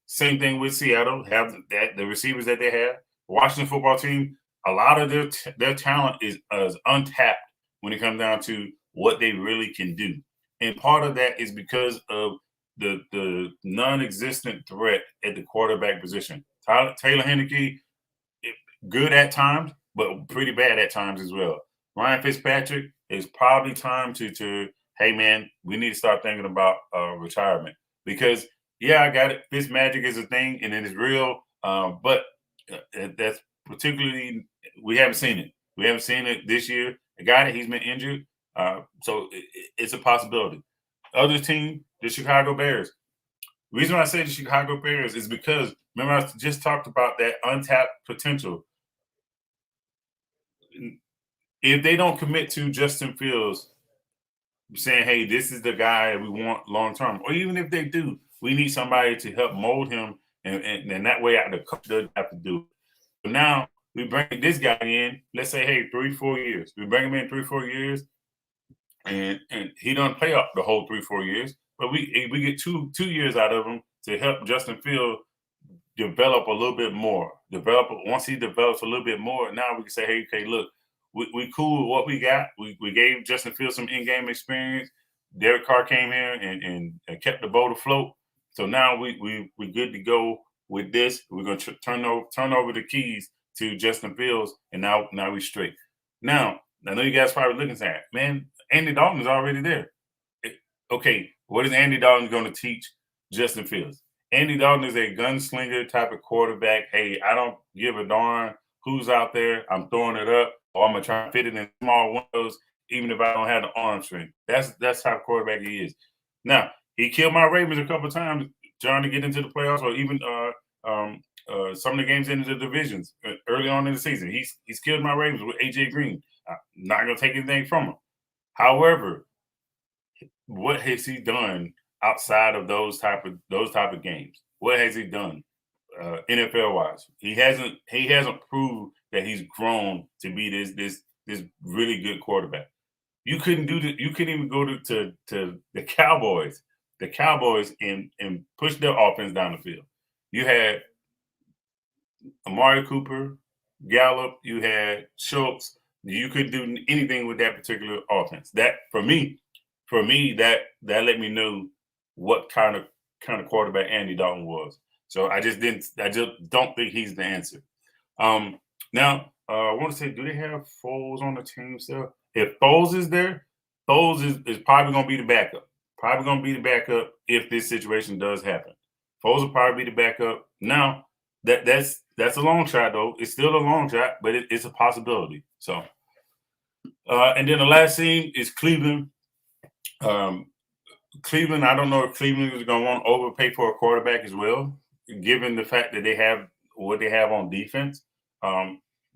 Same thing with Seattle, have the receivers that they have. Washington football team, a lot of their talent is untapped when it comes down to what they really can do. And part of that is because of the non-existent threat at the quarterback position. Taylor Heinicke, good at times, but pretty bad at times as well. Ryan Fitzpatrick, it's probably time to hey, man, we need to start thinking about retirement. Because, yeah, I got it. Fitzmagic is a thing, and it is real. But that's particularly, we haven't seen it. We haven't seen it this year. The guy that he's been injured. So it's a possibility. Other team, the Chicago Bears. The reason why I say the Chicago Bears is because, remember, I just talked about that untapped potential. If they don't commit to Justin Fields, saying, hey, this is the guy we want long term, or even if they do, we need somebody to help mold him, and that way the coach doesn't have to do it. But now we bring this guy in, let's say, hey, 3-4 years. We bring him in 3-4 years, and he doesn't play up the whole 3-4 years, but we get two years out of him to help Justin Fields develop a little bit more. Once he develops a little bit more, now we can say, hey, okay, look, we cool with what we got. We gave Justin Fields some in-game experience. Derek Carr came here and kept the boat afloat. So now we good to go with this. We're going to turn over the keys to Justin Fields, and now we straight. Now, I know you guys probably looking at, man, Andy Dalton is already there. Okay, what is Andy Dalton going to teach Justin Fields? Andy Dalton is a gunslinger type of quarterback. Hey, I don't give a darn who's out there. I'm throwing it up, or I'm going to try to fit it in small windows, even if I don't have the arm strength. That's the type of quarterback he is. Now, he killed my Ravens a couple of times trying to get into the playoffs, or even some of the games into the divisions early on in the season. He's killed my Ravens with A.J. Green. I'm not going to take anything from him. However, what has he done outside of those type of games? What has he done NFL wise? He hasn't proved that he's grown to be this really good quarterback. You couldn't even go to the Cowboys and push their offense down the field. You had Amari Cooper, Gallup, you had Schultz. You couldn't do anything with that particular offense. That for me, that let me know what kind of quarterback Andy Dalton was. So I just don't think he's the answer. Now I want to say, do they have Foles on the team still? If Foles is there, Foles is probably going to be the backup. Probably going to be the backup if this situation does happen. Foles will probably be the backup. Now that's a long shot though. It's still a long shot, but it's a possibility. So, and then the last team is Cleveland. Cleveland, I don't know if Cleveland is going to want to overpay for a quarterback as well, given the fact that they have what they have on defense.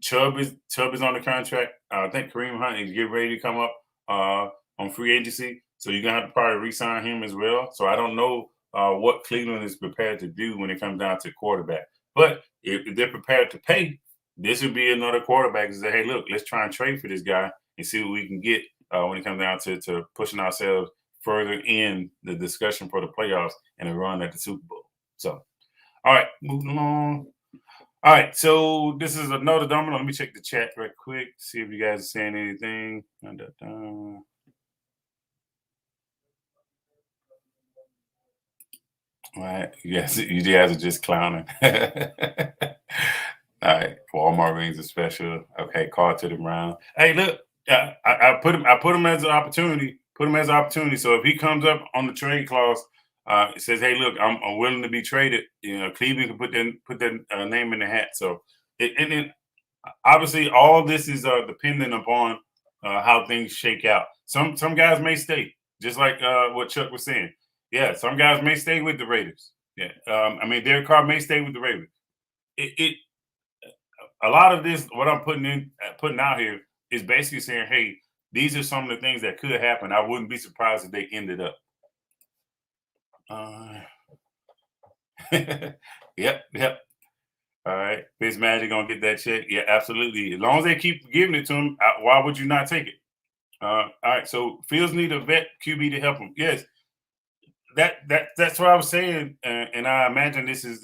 Chubb is on the contract. I think Kareem Hunt is getting ready to come up on free agency, so you're gonna have to probably re-sign him as well. So I don't know what Cleveland is prepared to do when it comes down to quarterback. But if they're prepared to pay, this would be another quarterback to say, "Hey, look, let's try and trade for this guy and see what we can get when it comes down to pushing ourselves further in the discussion for the playoffs and a run at the Super Bowl." So, all right, moving along. All right, so this is another domino. Let me check the chat right quick, see if you guys are saying anything. All right, you guys are just clowning. All right, Walmart rings are special. Okay, call to the round. Hey, look, I put him. I put him as an opportunity. Put him as an opportunity. So if he comes up on the trade clause, it says, "Hey, look, I'm willing to be traded." You know, Cleveland can put that name in the hat. So, and then obviously, all this is dependent upon how things shake out. Some guys may stay, just like what Chuck was saying. Yeah, some guys may stay with the Raiders. Yeah, I mean, Derek Carr may stay with the Ravens. It a lot of this, what I'm putting out here, is basically saying, hey, these are some of the things that could happen. I wouldn't be surprised if they ended up. Uh, yep. All right, Fitzmagic gonna get that check. Yeah, absolutely. As long as they keep giving it to him, why would you not take it? All right. So Fields need a vet QB to help him. Yes, that's what I was saying, and I imagine this is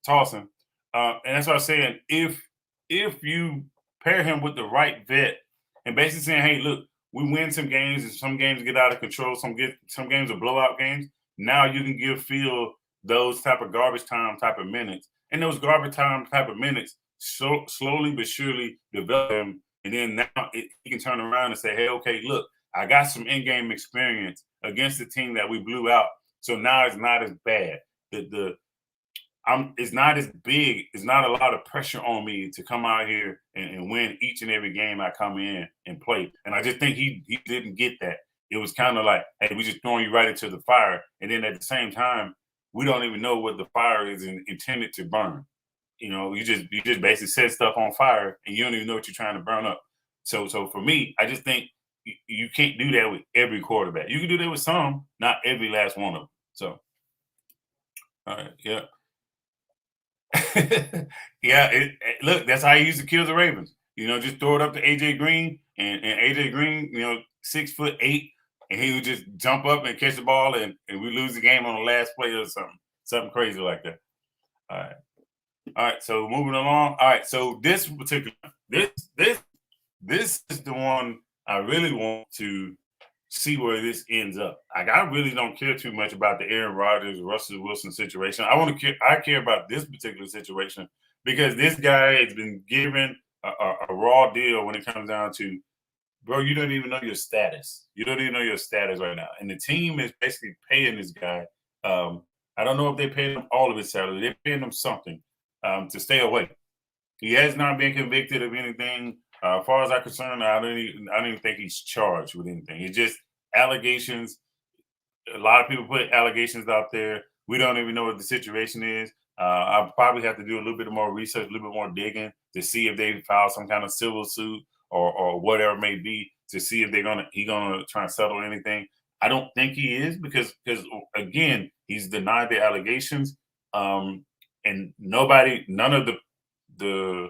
tossing, and that's what I was saying. If you pair him with the right vet, and basically saying, hey, look, we win some games, and some games get out of control, some games are blowout games. Now you can give Field those type of garbage time type of minutes, and those garbage time type of minutes slowly but surely develop him, and then now he can turn around and say, hey, okay, look, I got some in-game experience against the team that we blew out. So now it's not as bad. It's not as big. It's not a lot of pressure on me to come out here and win each and every game I come in and play. And I just think he didn't get that. It was kind of like, hey, we just throwing you right into the fire. And then at the same time, we don't even know what the fire is intended to burn. You know, you just basically set stuff on fire and you don't even know what you're trying to burn up. So for me, I just think you can't do that with every quarterback. You can do that with some, not every last one of them. So, all right, yeah. Yeah, look, that's how he used to kill the Ravens. You know, just throw it up to AJ Green, and AJ Green, 6'8", and he would just jump up and catch the ball, and we lose the game on the last play or something crazy like that. All right. So moving along. All right. So this particular this is the one I really want to see where this ends up. Like, I really don't care too much about the Aaron Rodgers, Russell Wilson situation. I care about this particular situation because this guy has been given a raw deal when it comes down to, bro, you don't even know your status. You don't even know your status right now. And the team is basically paying this guy. I don't know if they paid him all of his salary. They're paying him something to stay away. He has not been convicted of anything. As far as I'm concerned, I don't even think he's charged with anything. It's just allegations. A lot of people put allegations out there. We don't even know what the situation is. I'll probably have to do a little bit more research, a little bit more digging to see if they filed some kind of civil suit or whatever it may be to see if he's gonna try and settle anything. I don't think he is because again, he's denied the allegations, and none of the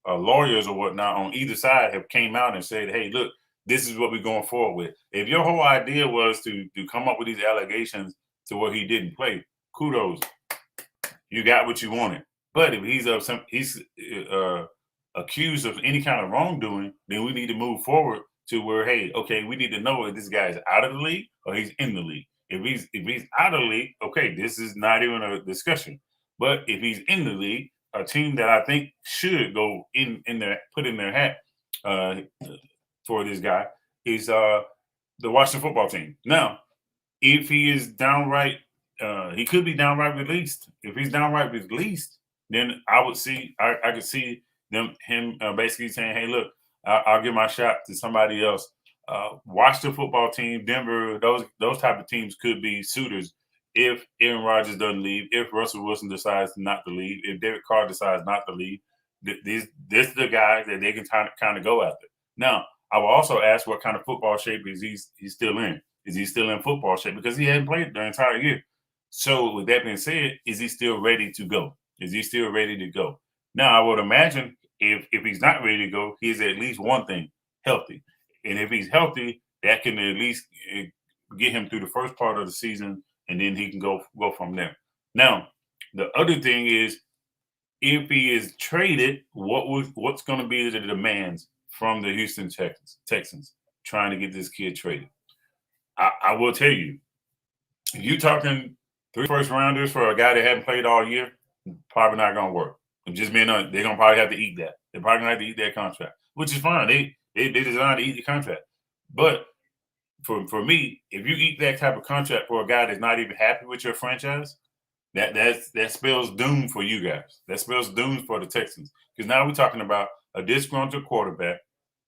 lawyers or whatnot on either side have came out and said, hey, look, this is what we're going forward with. If your whole idea was to come up with these allegations to where he didn't play, kudos, you got what you wanted. But if he's accused of any kind of wrongdoing, then we need to move forward to where, hey, okay, we need to know if this guy is out of the league or he's in the league. If he's out of the league, okay, this is not even a discussion. But if he's in the league, a team that I think should go put in their hat for this guy is the Washington football team. Now, if he is downright, he could be downright released. If he's downright released, then I could see him basically saying, "Hey, look, I'll give my shot to somebody else Washington football team, Denver, those type of teams could be suitors if Aaron Rodgers doesn't leave, if Russell Wilson decides not to leave, if David Carr decides not to leave. This is the guy that they can kind of go after. Now, I will also ask what kind of football shape is he's still in. Is he still in football shape? Because he hadn't played the entire year. So with that being said, is he still ready to go? Is he still ready to go? Now, I would imagine if he's not ready to go, he's at least one thing, healthy. And if he's healthy, that can at least get him through the first part of the season, and then he can go from there. Now, the other thing is, if he is traded, what's going to be the demands from the Houston Texans trying to get this kid traded? I will tell you, if you're talking 3 first rounders for a guy that hadn't played all year, probably not going to work. I'm just being honest. They're going to probably have to eat that. They're probably going to have to eat that contract, which is fine. They designed to eat the contract. But for me, if you eat that type of contract for a guy that's not even happy with your franchise, that spells doom for you guys. That spells doom for the Texans. Because now we're talking about a disgruntled quarterback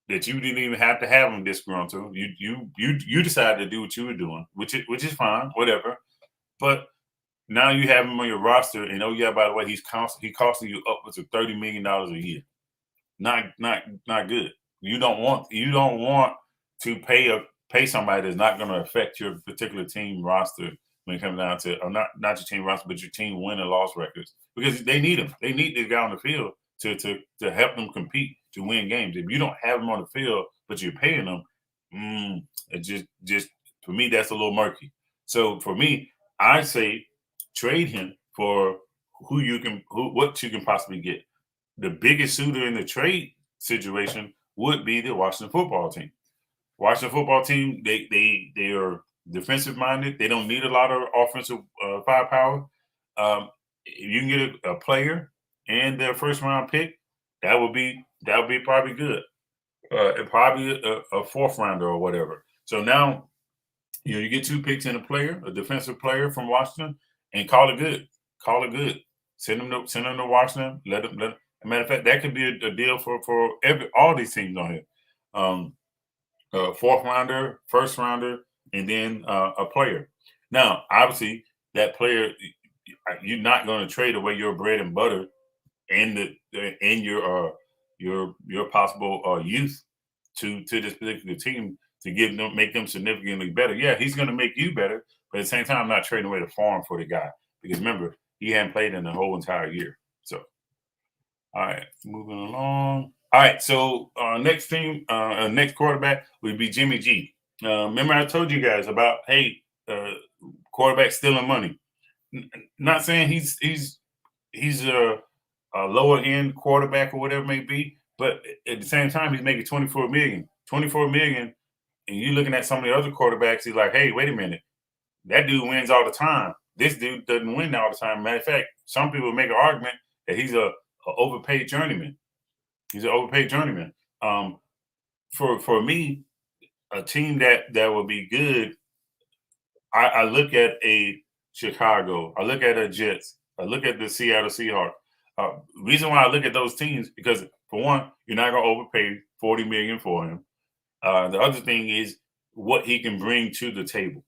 that you didn't even have to have him disgruntled. You decided to do what you were doing, which is fine, whatever. But now you have him on your roster, and oh yeah, by the way, he costing you upwards of $30 million a year. Not good. You don't want to pay somebody that's not going to affect your particular team roster when it comes down to, or not your team roster, but your team win and loss records, because they need him. They need this guy on the field to help them compete, to win games. If you don't have him on the field, but you're paying them, it just for me, that's a little murky. So for me, I say trade him for what you can possibly get. The biggest suitor in the trade situation would be the Washington football team. Washington football team, they are defensive minded. They don't need a lot of offensive firepower. If you can get a player and their first round pick, that would be probably good. And probably a fourth rounder or whatever. So now, you get 2 picks and a player, a defensive player from Washington, and call it good. Call it good. Send them to Washington. Let them. As a matter of fact, that could be a deal for all these teams on here. Fourth rounder, first rounder, and then a player. Now, obviously, that player, you're not going to trade away your bread and butter and your possible youth to this particular team to make them significantly better. Yeah, he's going to make you better, but at the same time, I'm not trading away the farm for the guy, because remember, he hadn't played in the whole entire year. So, all right, moving along. All right, so next quarterback would be Jimmy G. Remember I told you guys about, hey, quarterback stealing money. Not saying he's a lower end quarterback or whatever it may be, but at the same time, he's making $24 million. $24 million, and you're looking at some of the other quarterbacks, he's like, hey, wait a minute. That dude wins all the time. This dude doesn't win all the time. Matter of fact, some people make an argument that he's a overpaid journeyman. He's an overpaid journeyman. For me, a team that would be good, I look at a Chicago, I look at a Jets, I look at the Seattle Seahawks. Reason why I look at those teams, because for one, you're not going to overpay $40 million for him. The other thing is what he can bring to the table.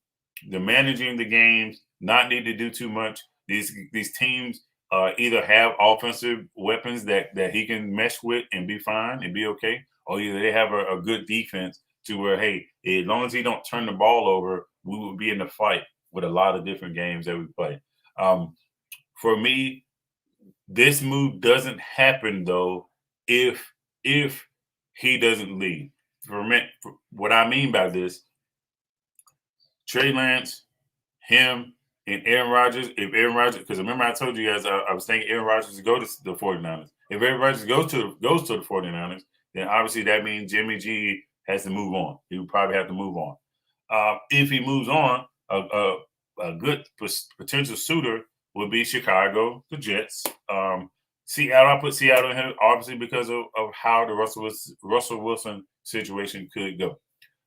The managing the games, not need to do too much. These teams either have offensive weapons that he can mesh with and be fine and be okay, or either they have a good defense to where, hey, as long as he don't turn the ball over, we will be in the fight with a lot of different games that we play. For me, this move doesn't happen though if he doesn't leave. For what I mean by this, Trey Lance, him, and Aaron Rodgers. If Aaron Rodgers, because remember I told you guys I was thinking Aaron Rodgers to go to the 49ers. If Aaron Rodgers goes to the 49ers, then obviously that means Jimmy G has to move on. He would probably have to move on. If he moves on, a good potential suitor would be Chicago, the Jets. Seattle, I put Seattle in here obviously because of how the Russell Wilson situation could go.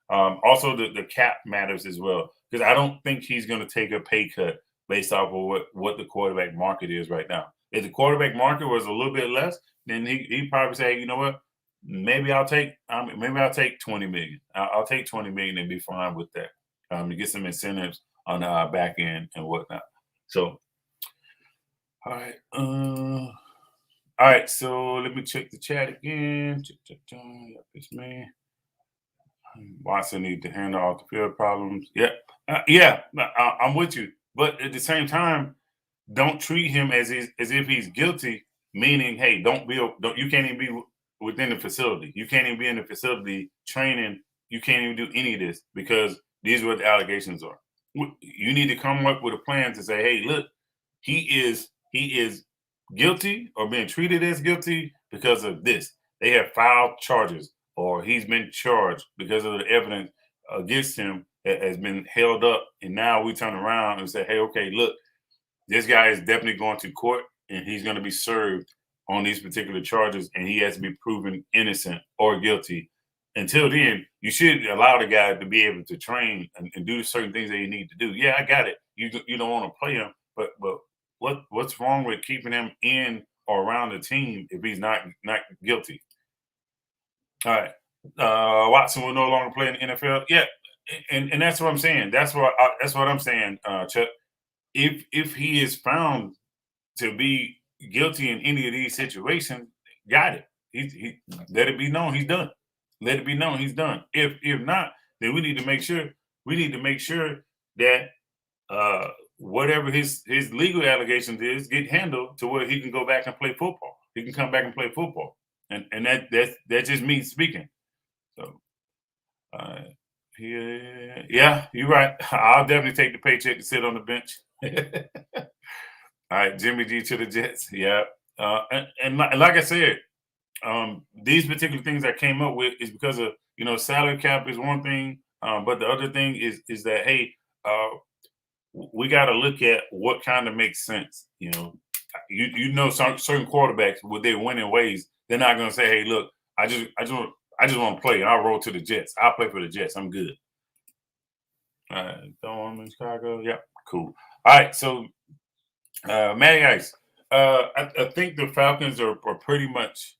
Also, the cap matters as well, because I don't think he's going to take a pay cut based off of what the quarterback market is right now. If the quarterback market was a little bit less, then he'd probably say, hey, you know what, maybe I'll take 20 million. I'll take 20 million and be fine with that. To get some incentives on the back end and whatnot. So, all right. All right, so let me check the chat again. Yep, this man. Watson need to handle off the field problems. Yeah, I'm with you. But at the same time, don't treat him as if he's guilty. Meaning, hey, don't you can't even be within the facility. You can't even be in the facility training. You can't even do any of this because these are what the allegations are. You need to come up with a plan to say, hey, look, he is guilty or being treated as guilty because of this. They have filed charges or he's been charged because of the evidence against him that has been held up. And now we turn around and say, hey, okay, look, this guy is definitely going to court and he's going to be served on these particular charges and he has to be proven innocent or guilty. Until then, you should allow the guy to be able to train and do certain things that you need to do. Yeah, I got it. You don't want to play him, but what's wrong with keeping him in or around the team if he's not guilty? All right. Watson will no longer play in the NFL. Yeah, and that's what I'm saying. That's what I'm saying, Chuck. If he is found to be guilty in any of these situations, got it. He let it be known he's done. Let it be known he's done. If not, then we need to make sure that whatever his legal allegations is get handled to where he can go back and play football. He can come back and play football, and that's just me speaking. So, yeah, you're right. I'll definitely take the paycheck to sit on the bench. All right, Jimmy G to the Jets. Yeah, and like I said, these particular things I came up with is because of salary cap is one thing, but the other thing is that hey, we got to look at what kind of makes sense. Certain quarterbacks with their winning ways, they're not going to say, hey, look, I just want to play and I'll roll to the Jets. I'll play for the Jets. I'm good. Don't in Chicago. Yep, cool. All right, so Matty Ice. I think the Falcons are pretty much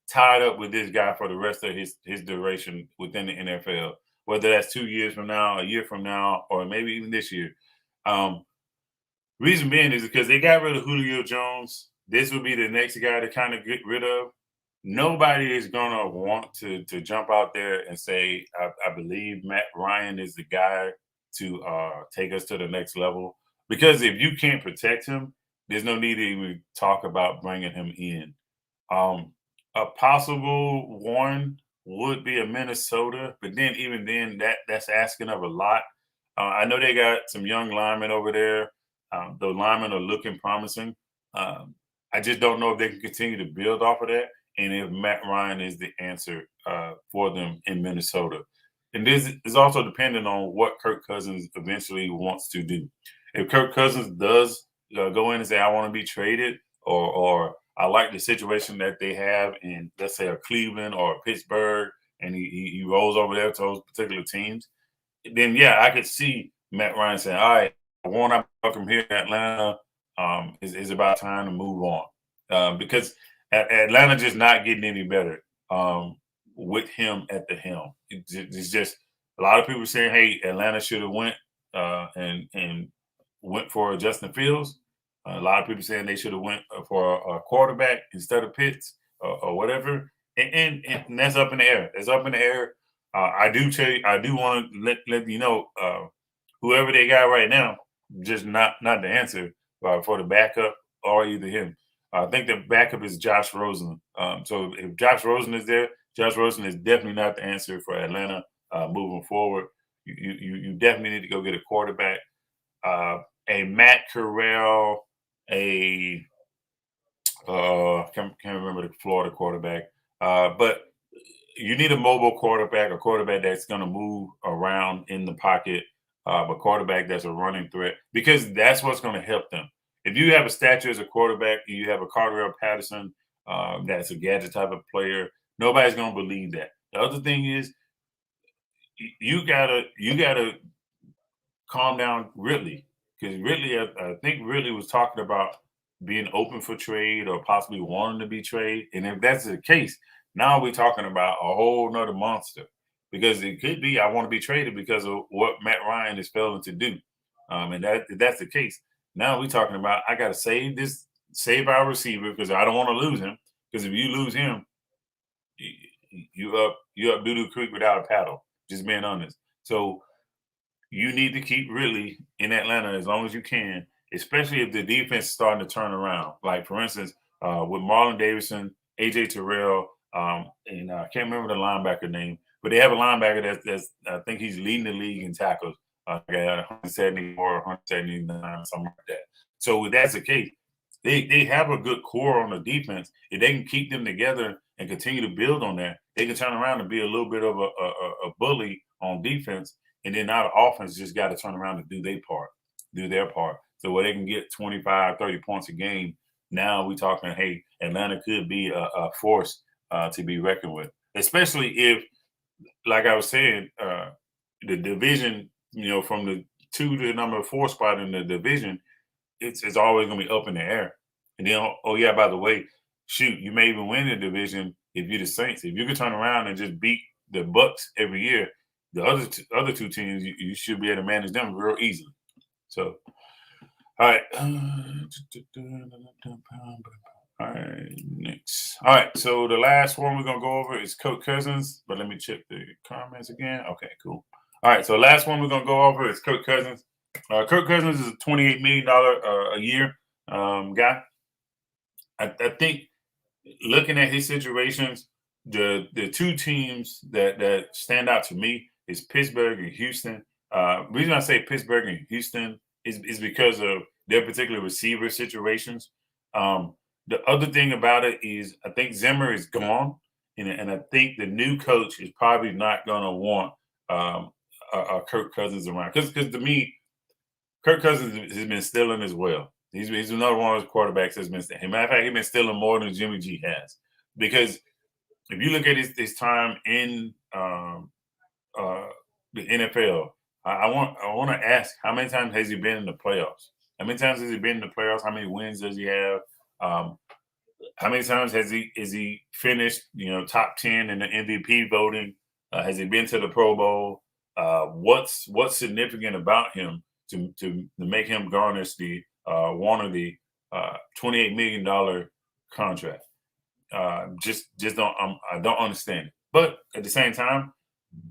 tied up with this guy for the rest of his duration within the NFL, whether that's 2 years from now, a year from now, or maybe even this year. Reason being is because they got rid of Julio Jones. This would be the next guy to kind of get rid of. Nobody is gonna want to jump out there and say, I believe Matt Ryan is the guy to take us to the next level. Because if you can't protect him, there's no need to even talk about bringing him in. A possible one would be a Minnesota, but then even then, that's asking of a lot. I know they got some young linemen over there. The linemen are looking promising. I just don't know if they can continue to build off of that, and if Matt Ryan is the answer for them in Minnesota. And this is also dependent on what Kirk Cousins eventually wants to do. If Kirk Cousins does go in and say, I want to be traded, or I like the situation that they have in, let's say, a Cleveland or a Pittsburgh, and he rolls over there to those particular teams, then, yeah, I could see Matt Ryan saying, all right, I want to from here in Atlanta. It's about time to move on. Because Atlanta just not getting any better with him at the helm. It's just a lot of people saying, hey, Atlanta should have went and went for Justin Fields. A lot of people saying they should have went for a quarterback instead of Pitts or whatever. And that's up in the air. It's up in the air. I do want to let you know, whoever they got right now, just not the answer for the backup or either him. I think the backup is Josh Rosen. So if Josh Rosen is there, Josh Rosen is definitely not the answer for Atlanta moving forward. You definitely need to go get a quarterback, a Matt Corral, can't remember the Florida quarterback, but you need a mobile quarterback, a quarterback that's going to move around in the pocket, a quarterback that's a running threat, because that's what's going to help them. If you have a stature as a quarterback and you have a Cordell Patterson that's a gadget type of player, nobody's going to believe that. The other thing is you gotta calm down Ridley, because Ridley, I think Ridley was talking about being open for trade or possibly wanting to be traded. And if that's the case, Now we're talking about a whole nother monster because it could be I want to be traded because of what Matt Ryan is failing to do. And if that's the case, now we're talking about I got to save our receiver because I don't want to lose him. Because if you lose him, you up doo-doo creek without a paddle. Just being honest. So you need to keep really in Atlanta as long as you can, especially if the defense is starting to turn around. Like for instance, with Marlon Davidson, AJ Terrell, and I can't remember the linebacker name, but they have a linebacker that's I think he's leading the league in tackles. Got 174, 179, something like that. So if that's the case, they have a good core on the defense. If they can keep them together and continue to build on that, they can turn around and be a little bit of a bully on defense. And then now the offense just got to turn around and do their part. So where they can get 25, 30 points a game. Now we're talking, hey, Atlanta could be a force to be reckoned with, especially if, like I was saying, the division, from the 2 to the number 4 spot in the division, it's always going to be up in the air. And then, oh yeah, by the way, shoot, you may even win the division if you're the Saints. If you can turn around and just beat the Bucks every year, the other 2 teams, you should be able to manage them real easily. So, all right. All right, next. All right, so the last one we're going to go over is Kirk Cousins, but let me check the comments again. Okay, cool. All right, so the last one we're going to go over is Kirk Cousins. Kirk Cousins is a $28 million a year guy. I think looking at his situations, the 2 teams that stand out to me is Pittsburgh and Houston. The reason I say Pittsburgh and Houston is because of their particular receiver situations. The other thing about it is I think Zimmer is gone, and I think the new coach is probably not going to want a Kirk Cousins around. Because to me, Kirk Cousins has been stealing as well. He's another one of those quarterbacks that's been stealing. Matter of fact, he's been stealing more than Jimmy G has. Because if you look at his time in the NFL, I want to ask how many times has he been in the playoffs? How many times has he been in the playoffs? How many wins does he have? How many times has he finished top 10 in the MVP voting? Has he been to the Pro Bowl? What's significant about him to make him garnish the one of the $28 million contract? Just don't I don't understand it. But at the same time,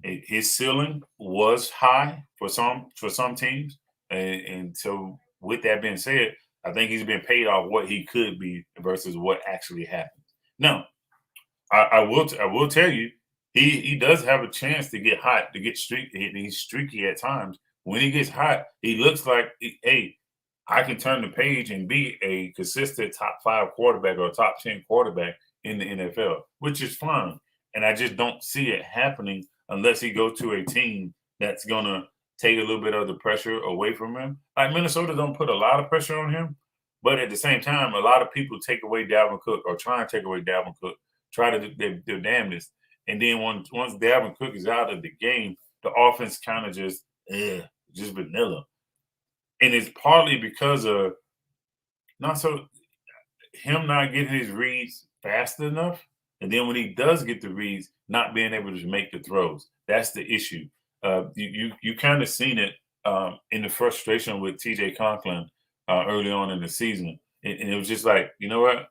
his ceiling was high for some teams, and so with that being said, I think he's been paid off what he could be versus what actually happened. Now, I will tell you, he does have a chance to get hot, to get streaky. He's streaky at times. When he gets hot, he looks like, hey, I can turn the page and be a consistent top 5 quarterback or top 10 quarterback in the NFL, which is fine. And I just don't see it happening unless he goes to a team that's going to take a little bit of the pressure away from him. Like Minnesota don't put a lot of pressure on him, but at the same time, a lot of people take away Dalvin Cook or try and take away Dalvin Cook, try to do their damnedest. And then once Dalvin Cook is out of the game, the offense kind of just vanilla. And it's partly because of him not getting his reads fast enough. And then when he does get the reads, not being able to make the throws. That's the issue. You kind of seen it in the frustration with TJ Conklin early on in the season. And it was just like, you know what?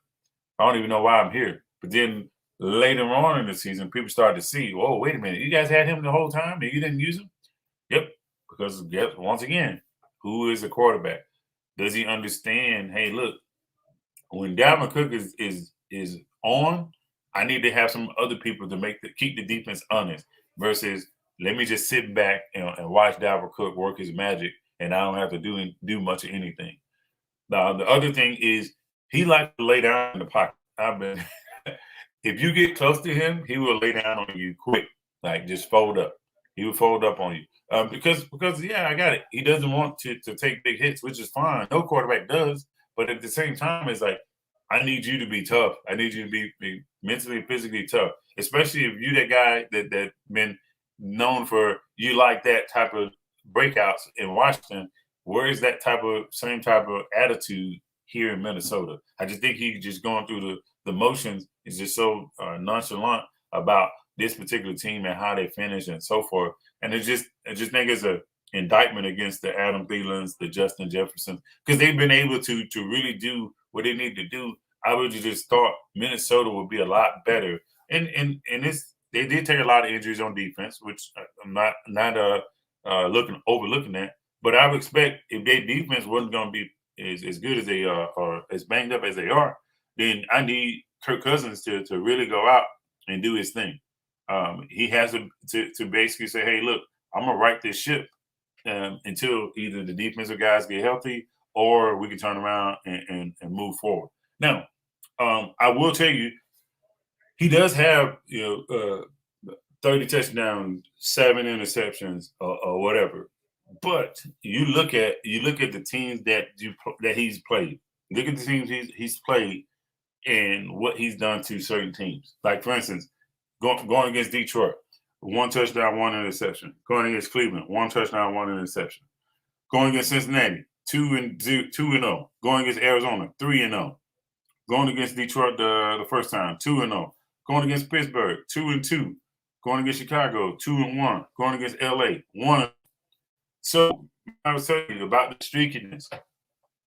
I don't even know why I'm here. But then later on in the season, people started to see, oh, wait a minute. You guys had him the whole time and you didn't use him? Yep. Because once again, who is a quarterback? Does he understand, hey, look, when Dalvin Cook is on, I need to have some other people to keep the defense honest versus let me just sit back and watch Dalvin Cook work his magic and I don't have to do much of anything. Now, the other thing is he likes to lay down in the pocket. If you get close to him, he will lay down on you quick, like just fold up. He will fold up on you because yeah, I got it. He doesn't want to take big hits, which is fine. No quarterback does, but at the same time, it's like I need you to be tough. I need you to be mentally and physically tough, especially if you that guy that been known for you like that type of breakouts in Washington. Where is that same type of attitude here in Minnesota. I just think he's just going through the motions. He's just so nonchalant about this particular team and how they finish and so forth. And I just think it's a indictment against the Adam Thielens, the Justin Jeffersons, because they've been able to really do what they need to do. I would just thought Minnesota would be a lot better. And it's they did take a lot of injuries on defense, which I'm not overlooking that. But I would expect if their defense wasn't going to be as good as they are or as banged up as they are, then I need Kirk Cousins to really go out and do his thing. He has to basically say, hey, look, I'm going to right this ship until either the defensive guys get healthy or we can turn around and move forward. Now, I will tell you, he does have 30 touchdowns, 7 interceptions, or whatever. But you look at the teams that he's played. Look at the teams he's played and what he's done to certain teams. Like, for instance, going against Detroit, 1 touchdown, 1 interception. Going against Cleveland, 1 touchdown, 1 interception. Going against Cincinnati, 2-0. Going against Arizona, 3-0. Going against Detroit the first time, 2-0. Going against Pittsburgh, 2-2. Going against Chicago, 2-1. Going against LA, 1. So I was telling you about the streakiness.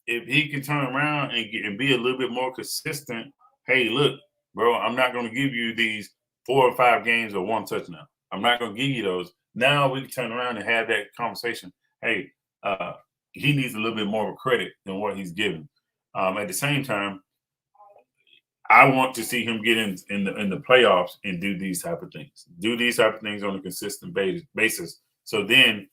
If he can turn around and be a little bit more consistent, hey, look, bro, I'm not going to give you these 4 or 5 games of 1 touchdown. I'm not going to give you those. Now we can turn around and have that conversation. Hey, he needs a little bit more of credit than what he's given. At the same time, I want to see him get in the playoffs and do these type of things. Do these type of things on a consistent basis. So then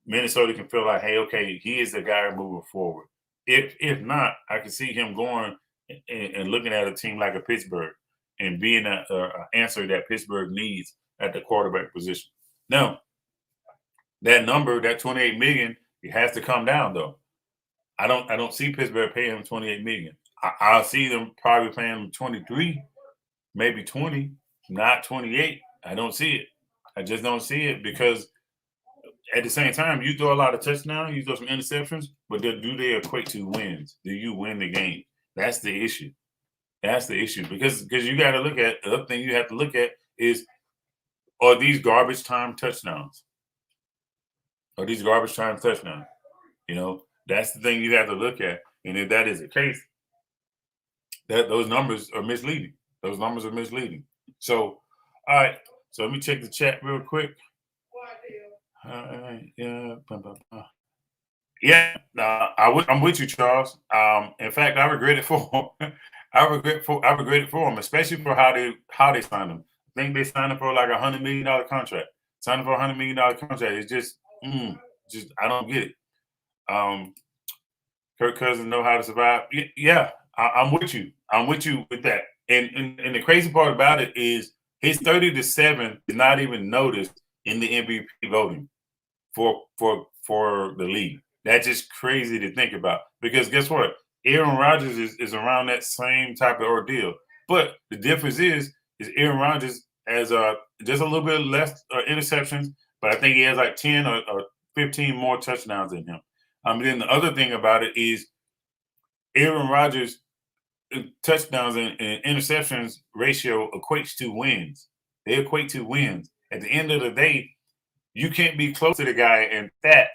Minnesota can feel like, hey, okay, he is the guy moving forward. If not, I can see him going and looking at a team like a Pittsburgh and being an answer that Pittsburgh needs at the quarterback position. Now, that number, that $28 million, it has to come down though. I don't see Pittsburgh paying him $28 million. I'll see them probably paying him 23, maybe 20, not 28. I don't see it. I just don't see it because at the same time, you throw a lot of touchdowns, you throw some interceptions, but do they equate to wins? Do you win the game? That's the issue. That's the issue because you got to look at the other thing you have to look at is, are these garbage time touchdowns? Are these garbage time touchdowns? That's the thing you have to look at. And if that is the case, those numbers are misleading. Those numbers are misleading. So, all right. So let me check the chat real quick. I'm with you, Charles. In fact, I regret it for him. I regret it for him, especially for how they signed him. I think they signed him for like $100 million contract. Signing for $100 million contract is just I don't get it. Kirk Cousins know how to survive. Yeah, I'm with you. I'm with you with that. And the crazy part about it is his 30-7 is not even noticed in the MVP voting for the league. That's just crazy to think about because guess what? Aaron Rodgers is around that same type of ordeal. But the difference is Aaron Rodgers has just a little bit less interceptions, but I think he has like 10 or 15 more touchdowns than him. Then the other thing about it is Aaron Rodgers' touchdowns and interceptions ratio equates to wins. They equate to wins. At the end of the day, you can't be close to the guy in stats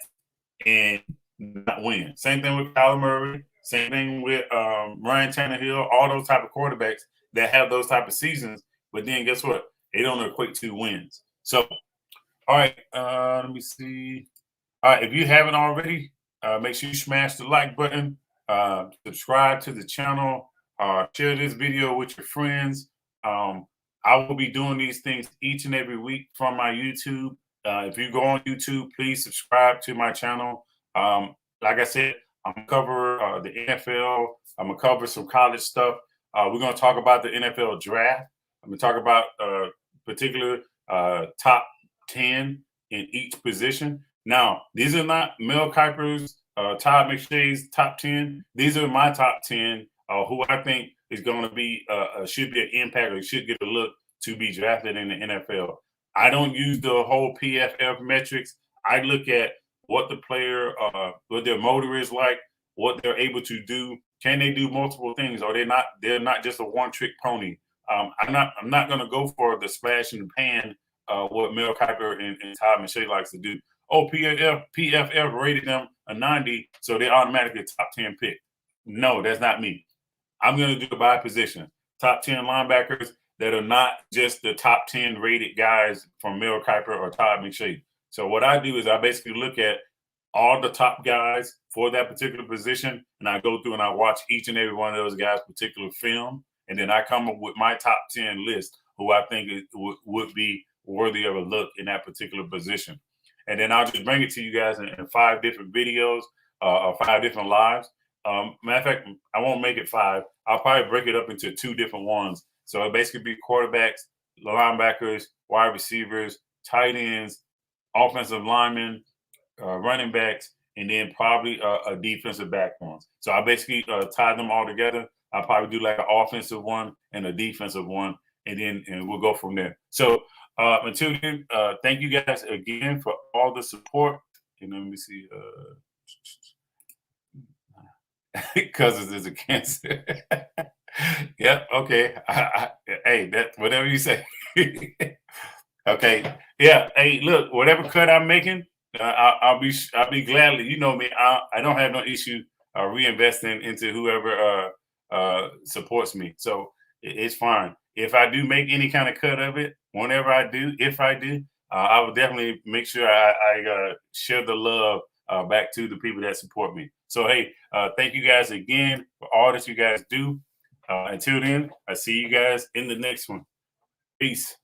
and not win. Same thing with Kyler Murray. Same thing with Ryan Tannehill. All those type of quarterbacks that have those type of seasons. But then guess what? They don't equate to wins. So, all right. Let me see. All right. If you haven't already, make sure you smash the like button. Subscribe to the channel. Share this video with your friends. I will be doing these things each and every week from my YouTube. If you go on YouTube, please subscribe to my channel. Like I said, I'm going to cover the NFL. I'm going to cover some college stuff. We're going to talk about the NFL draft. I'm going to talk about particular top 10 in each position. Now, these are not Mel Kiper's, Todd McShay's top 10. These are my top 10 who I think is going to be should be an impact or should get a look to be drafted in the NFL. I don't use the whole PFF metrics. I look at what the player, what their motor is like, what they're able to do Can they do multiple things? Or they're not just a one-trick pony. I'm not going to go for the splash and pan, what Mel Kiper and Todd McShay likes to do. Oh, PFF rated them a 90, so they automatically a top 10 pick. No, that's not me. I'm going to do it by position. Top 10 linebackers that are not just the top 10 rated guys from Mel Kiper or Todd McShay. So what I do is I basically look at all the top guys for that particular position, and I go through and I watch each and every one of those guys' particular film, and then I come up with my top 10 list who I think would be worthy of a look in that particular position. And then I'll just bring it to you guys in 5 different videos or 5 different lives. Matter of fact, I won't make it 5. I'll probably break it up into 2 different ones. So it'll basically be quarterbacks, linebackers, wide receivers, tight ends, offensive linemen, running backs, and then probably a defensive back ones. So I basically tie them all together. I'll probably do like an offensive one and a defensive one, and we'll go from there. So until then, thank you guys again for all the support. And let me see. Cousins is a cancer. Yep. Okay. Hey, that whatever you say. Okay. Yeah. Hey, look, whatever cut I'm making, I'll be gladly. You know me. I don't have no issue reinvesting into whoever supports me. So it's fine. If I do make any kind of cut of it, whenever I do, if I do, I will definitely make sure I share the love back to the people that support me. So hey, thank you guys again for all that you guys do. Until then, I see you guys in the next one. Peace.